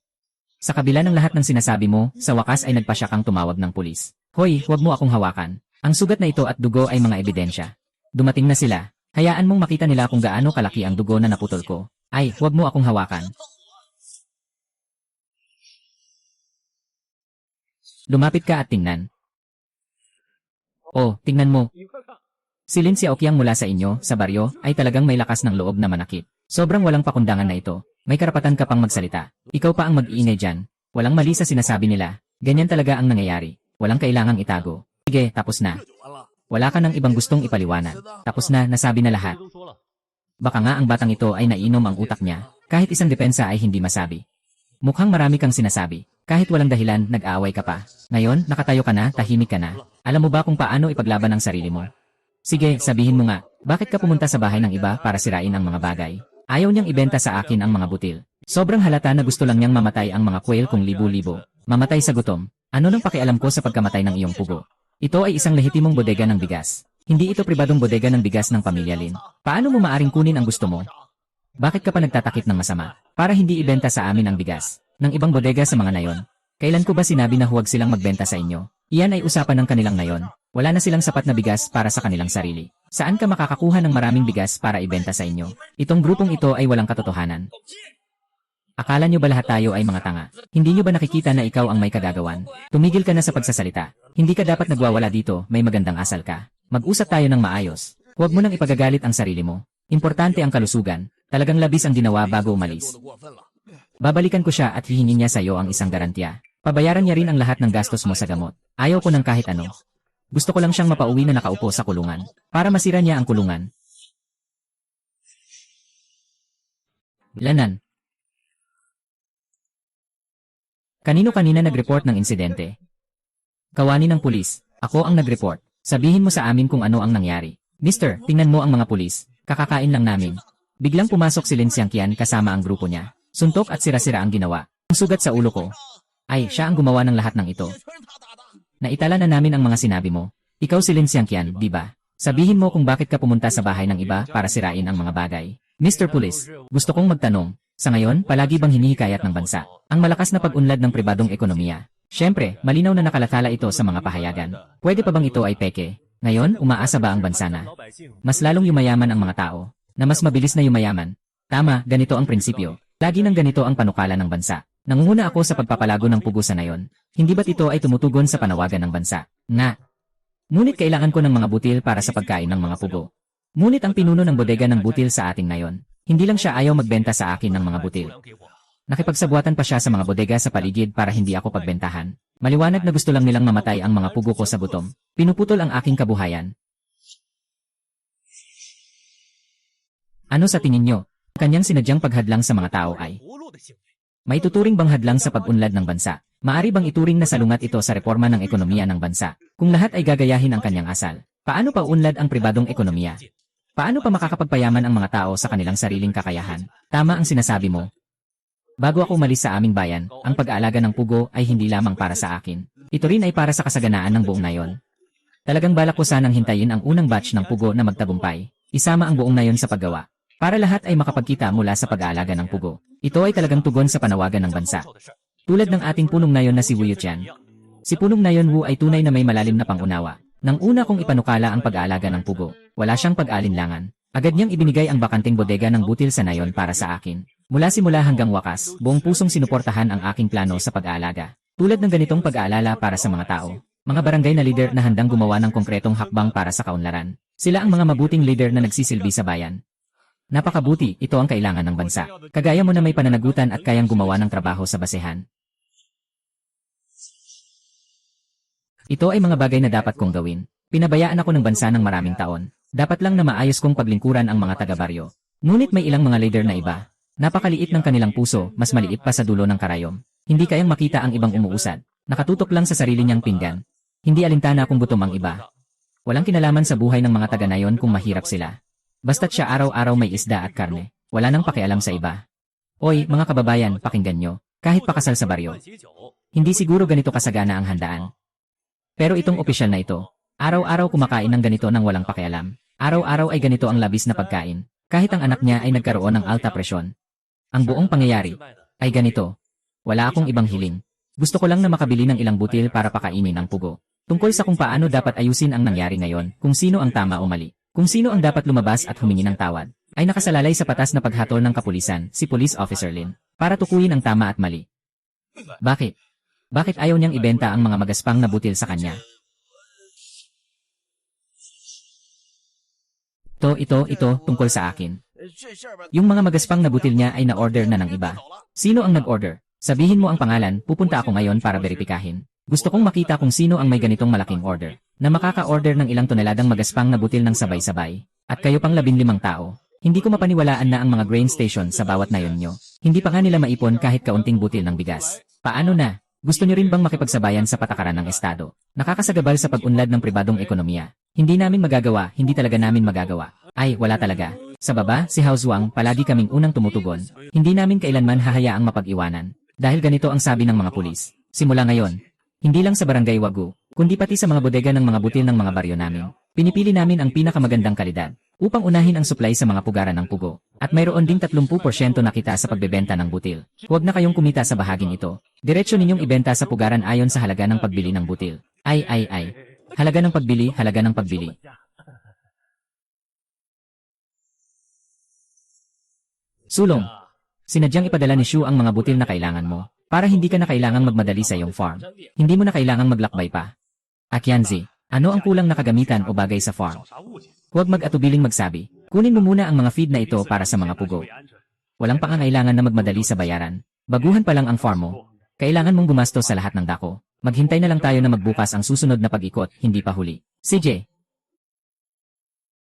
Sa kabila ng lahat ng sinasabi mo, sa wakas ay nagpasya kang tumawag ng pulis. Hoy, huwag mo akong hawakan. Ang sugat na ito at dugo ay mga ebidensya. Dumating na sila. Hayaan mong makita nila kung gaano kalaki ang dugo na naputol ko. Ay, huwag mo akong hawakan. Lumapit ka at tingnan. Oh, tingnan mo. Si Lin Xiaoqian mula sa inyo, sa baryo, ay talagang may lakas ng loob na manakit. Sobrang walang pakundangan na ito. May karapatan ka pang magsalita. Ikaw pa ang mag-iingay dyan. Walang mali sa sinasabi nila. Ganyan talaga ang nangyayari. Walang kailangang itago. Sige, tapos na. Wala ka ng ibang gustong ipaliwanag. Tapos na, nasabi na lahat. Baka nga ang batang ito ay nainom ang utak niya. Kahit isang depensa ay hindi masabi. Mukhang marami kang sinasabi. Kahit walang dahilan, nag-aaway ka pa. Ngayon, nakatayo ka na, tahimik ka na. Alam mo ba kung paano ipaglaban ang sarili mo? Sige, sabihin mo nga, bakit ka pumunta sa bahay ng iba para sirain ang mga bagay? Ayaw niyang ibenta sa akin ang mga butil. Sobrang halata na gusto lang niyang mamatay ang mga quail kung libo-libo. Mamatay sa gutom. Ano nang pakialam ko sa pagkamatay ng iyong pugo? Ito ay isang lehitimong bodega ng bigas. Hindi ito pribadong bodega ng bigas ng pamilya Lin. Paano mo maaring kunin ang gusto mo? Bakit ka pa nagtatakip ng masama? Para hindi ibenta sa amin ang bigas ng ibang bodega sa mga nayon. Kailan ko ba sinabi na huwag silang magbenta sa inyo? Iyan ay usapan ng kanilang nayon. Wala na silang sapat na bigas para sa kanilang sarili. Saan ka makakakuha ng maraming bigas para ibenta sa inyo? Itong grupong ito ay walang katotohanan. Akala nyo ba lahat tayo ay mga tanga? Hindi nyo ba nakikita na ikaw ang may kagagawan? Tumigil ka na sa pagsasalita. Hindi ka dapat nagwawala dito, may magandang asal ka. Mag-usap tayo ng maayos. Huwag mo nang ipagagalit ang sarili mo. Importante ang kalusugan. Talagang labis ang ginawa bago umalis. Babalikan ko siya at hihingin niya sa iyo ang isang garantiya. Pabayaran niya rin ang lahat ng gastos mo sa gamot. Ayaw ko ng kahit ano. Gusto ko lang siyang mapauwi na nakaupo sa kulungan. Para masira niya ang kulungan. Lanan. Kanino-kanina nag-report ng insidente? Kawani ng pulis. Ako ang nag-report. Sabihin mo sa amin kung ano ang nangyari. Mister, tingnan mo ang mga pulis. Kakakain lang namin. Biglang pumasok si Lin Xiangqian kasama ang grupo niya. Suntok at sira-sira ang ginawa. Ang sugat sa ulo ko. Ay, siya ang gumawa ng lahat ng ito. Naitala na namin ang mga sinabi mo. Ikaw si Lin Xiangqian, di ba? Sabihin mo kung bakit ka pumunta sa bahay ng iba para sirain ang mga bagay. Mr. Police, gusto kong magtanong. Sa ngayon, palagi bang hinihikayat ng bansa ang malakas na pag-unlad ng pribadong ekonomiya? Siyempre, malinaw na nakalathala ito sa mga pahayagan. Pwede pa bang ito ay peke? Ngayon, umaasa ba ang bansa na mas lalong yumayaman ang mga tao? Na mas mabilis na yumayaman? Tama, ganito ang prinsipyo. Lagi nang ganito ang panukala ng bansa. Nangunguna ako sa pagpapalago ng pugo sa ngayon. Hindi ba't ito ay tumutugon sa panawagan ng bansa? Nga. Ngunit kailangan ko ng mga butil para sa pagkain ng mga pugo. Ngunit ang pinuno ng bodega ng butil sa ating ngayon. Hindi lang siya ayaw magbenta sa akin ng mga butil. Nakipagsabuatan pa siya sa mga bodega sa paligid para hindi ako pagbentahan. Maliwanag na gusto lang nilang mamatay ang mga pugo ko sa butom. Pinuputol ang aking kabuhayan. Ano sa tingin nyo? Kanyang sinadyang paghadlang sa mga tao ay may tuturing bang hadlang sa pag-unlad ng bansa? Maari bang ituring na salungat ito sa reforma ng ekonomiya ng bansa? Kung lahat ay gagayahin ang kanyang asal, paano pa unlad ang pribadong ekonomiya? Paano pa makakapagpayaman ang mga tao sa kanilang sariling kakayahan? Tama ang sinasabi mo. Bago ako umalis sa aming bayan, ang pag-aalaga ng pugo ay hindi lamang para sa akin. Ito rin ay para sa kasaganaan ng buong nayon. Talagang balak ko sanang hintayin ang unang batch ng pugo na magtagumpay. Isama ang buong nayon sa paggawa. Para lahat ay makapagkita mula sa pag-aalaga ng pugo. Ito ay talagang tugon sa panawagan ng bansa. Tulad ng ating punong nayon na si Wu Yuqian. Si punong nayon Wu ay tunay na may malalim na pangunawa. Nang una kong ipanukala ang pag-aalaga ng pugo, wala siyang pag-alinlangan. Agad niyang ibinigay ang bakanting bodega ng butil sa nayon para sa akin. Mula simula hanggang wakas, buong pusong sinuportahan ang aking plano sa pag-aalaga. Tulad ng ganitong pag-aalala para sa mga tao. Mga barangay na lider na handang gumawa ng konkretong hakbang para sa kaunlaran. Sila ang mga mabuting lider na nagsisilbi sa bayan. Napakabuti, ito ang kailangan ng bansa. Kagaya mo na may pananagutan at kayang gumawa ng trabaho sa basehan. Ito ay mga bagay na dapat kong gawin. Pinabayaan ako ng bansa ng maraming taon. Dapat lang na maayos kong paglingkuran ang mga taga-baryo. Ngunit may ilang mga leader na iba. Napakaliit ng kanilang puso, mas maliit pa sa dulo ng karayom. Hindi kayang makita ang ibang umuusad. Nakatutok lang sa sarili niyang pinggan. Hindi alintana kung gutom ang iba. Walang kinalaman sa buhay ng mga taga-nayon kung mahirap sila. Basta't siya araw-araw may isda at karne. Wala nang pakialam sa iba. Oy, mga kababayan, pakinggan nyo. Kahit pakasal sa baryo. Hindi siguro ganito kasagana ang handaan. Pero itong opisyal na ito, araw-araw kumakain ng ganito nang walang pakialam. Araw-araw ay ganito ang labis na pagkain. Kahit ang anak niya ay nagkaroon ng alta presyon. Ang buong pangyayari ay ganito. Wala akong ibang hiling. Gusto ko lang na makabili ng ilang butil para pakainin ang pugo. Tungkol sa kung paano dapat ayusin ang nangyari ngayon, kung sino ang tama o mali. Kung sino ang dapat lumabas at humingi ng tawad, ay nakasalalay sa patas na paghatol ng kapulisan, si Police Officer Lin, para tukuyin ang tama at mali. Bakit? Bakit ayaw niyang ibenta ang mga magaspang na butil sa kanya? Ito, tungkol sa akin. Yung mga magaspang na butil niya ay na-order na ng iba. Sino ang nag-order? Sabihin mo ang pangalan, pupunta ako ngayon para beripikahin. Gusto kong makita kung sino ang may ganitong malaking order, na makaka-order ng ilang toneladang magaspang na butil ng sabay-sabay. At kayo pang 15 tao. Hindi ko mapaniwalaan na ang mga grain station sa bawat nayon nyo. Hindi pa nga nila maipon kahit kaunting butil ng bigas. Paano na? Gusto nyo rin bang makipagsabayan sa patakaran ng Estado? Nakakasagabal sa pag-unlad ng pribadong ekonomiya. Hindi namin magagawa, hindi talaga namin magagawa. Ay, wala talaga. Sa baba, si Hao Zhuang, palagi kaming unang tumutugon. Hindi namin kailanman hahayaang mapag-iwanan. Dahil ganito ang sabi ng mga pulis. Simula ngayon, hindi lang sa barangay Wagu, kundi pati sa mga bodega ng mga butil ng mga baryo namin. Pinipili namin ang pinakamagandang kalidad upang unahin ang supply sa mga pugaran ng pugo. At mayroon ding 30% na kita sa pagbebenta ng butil. Huwag na kayong kumita sa bahaging ito. Diretso ninyong ibenta sa pugaran ayon sa halaga ng pagbili ng butil. Ay. Halaga ng pagbili, halaga ng pagbili. Sulong. Sinadyang ipadala ni Shu ang mga butil na kailangan mo. Para hindi ka na kailangang magmadali sa iyong farm. Hindi mo na kailangang maglakbay pa. Akyanzi, ano ang kulang na kagamitan o bagay sa farm? Huwag mag-atubiling magsabi. Kunin mo muna ang mga feed na ito para sa mga pugo. Walang pangangailangan na magmadali sa bayaran. Baguhan pa lang ang farm mo. Kailangan mong gumastos sa lahat ng dako. Maghintay na lang tayo na magbukas ang susunod na pag-ikot, hindi pa huli. CJ,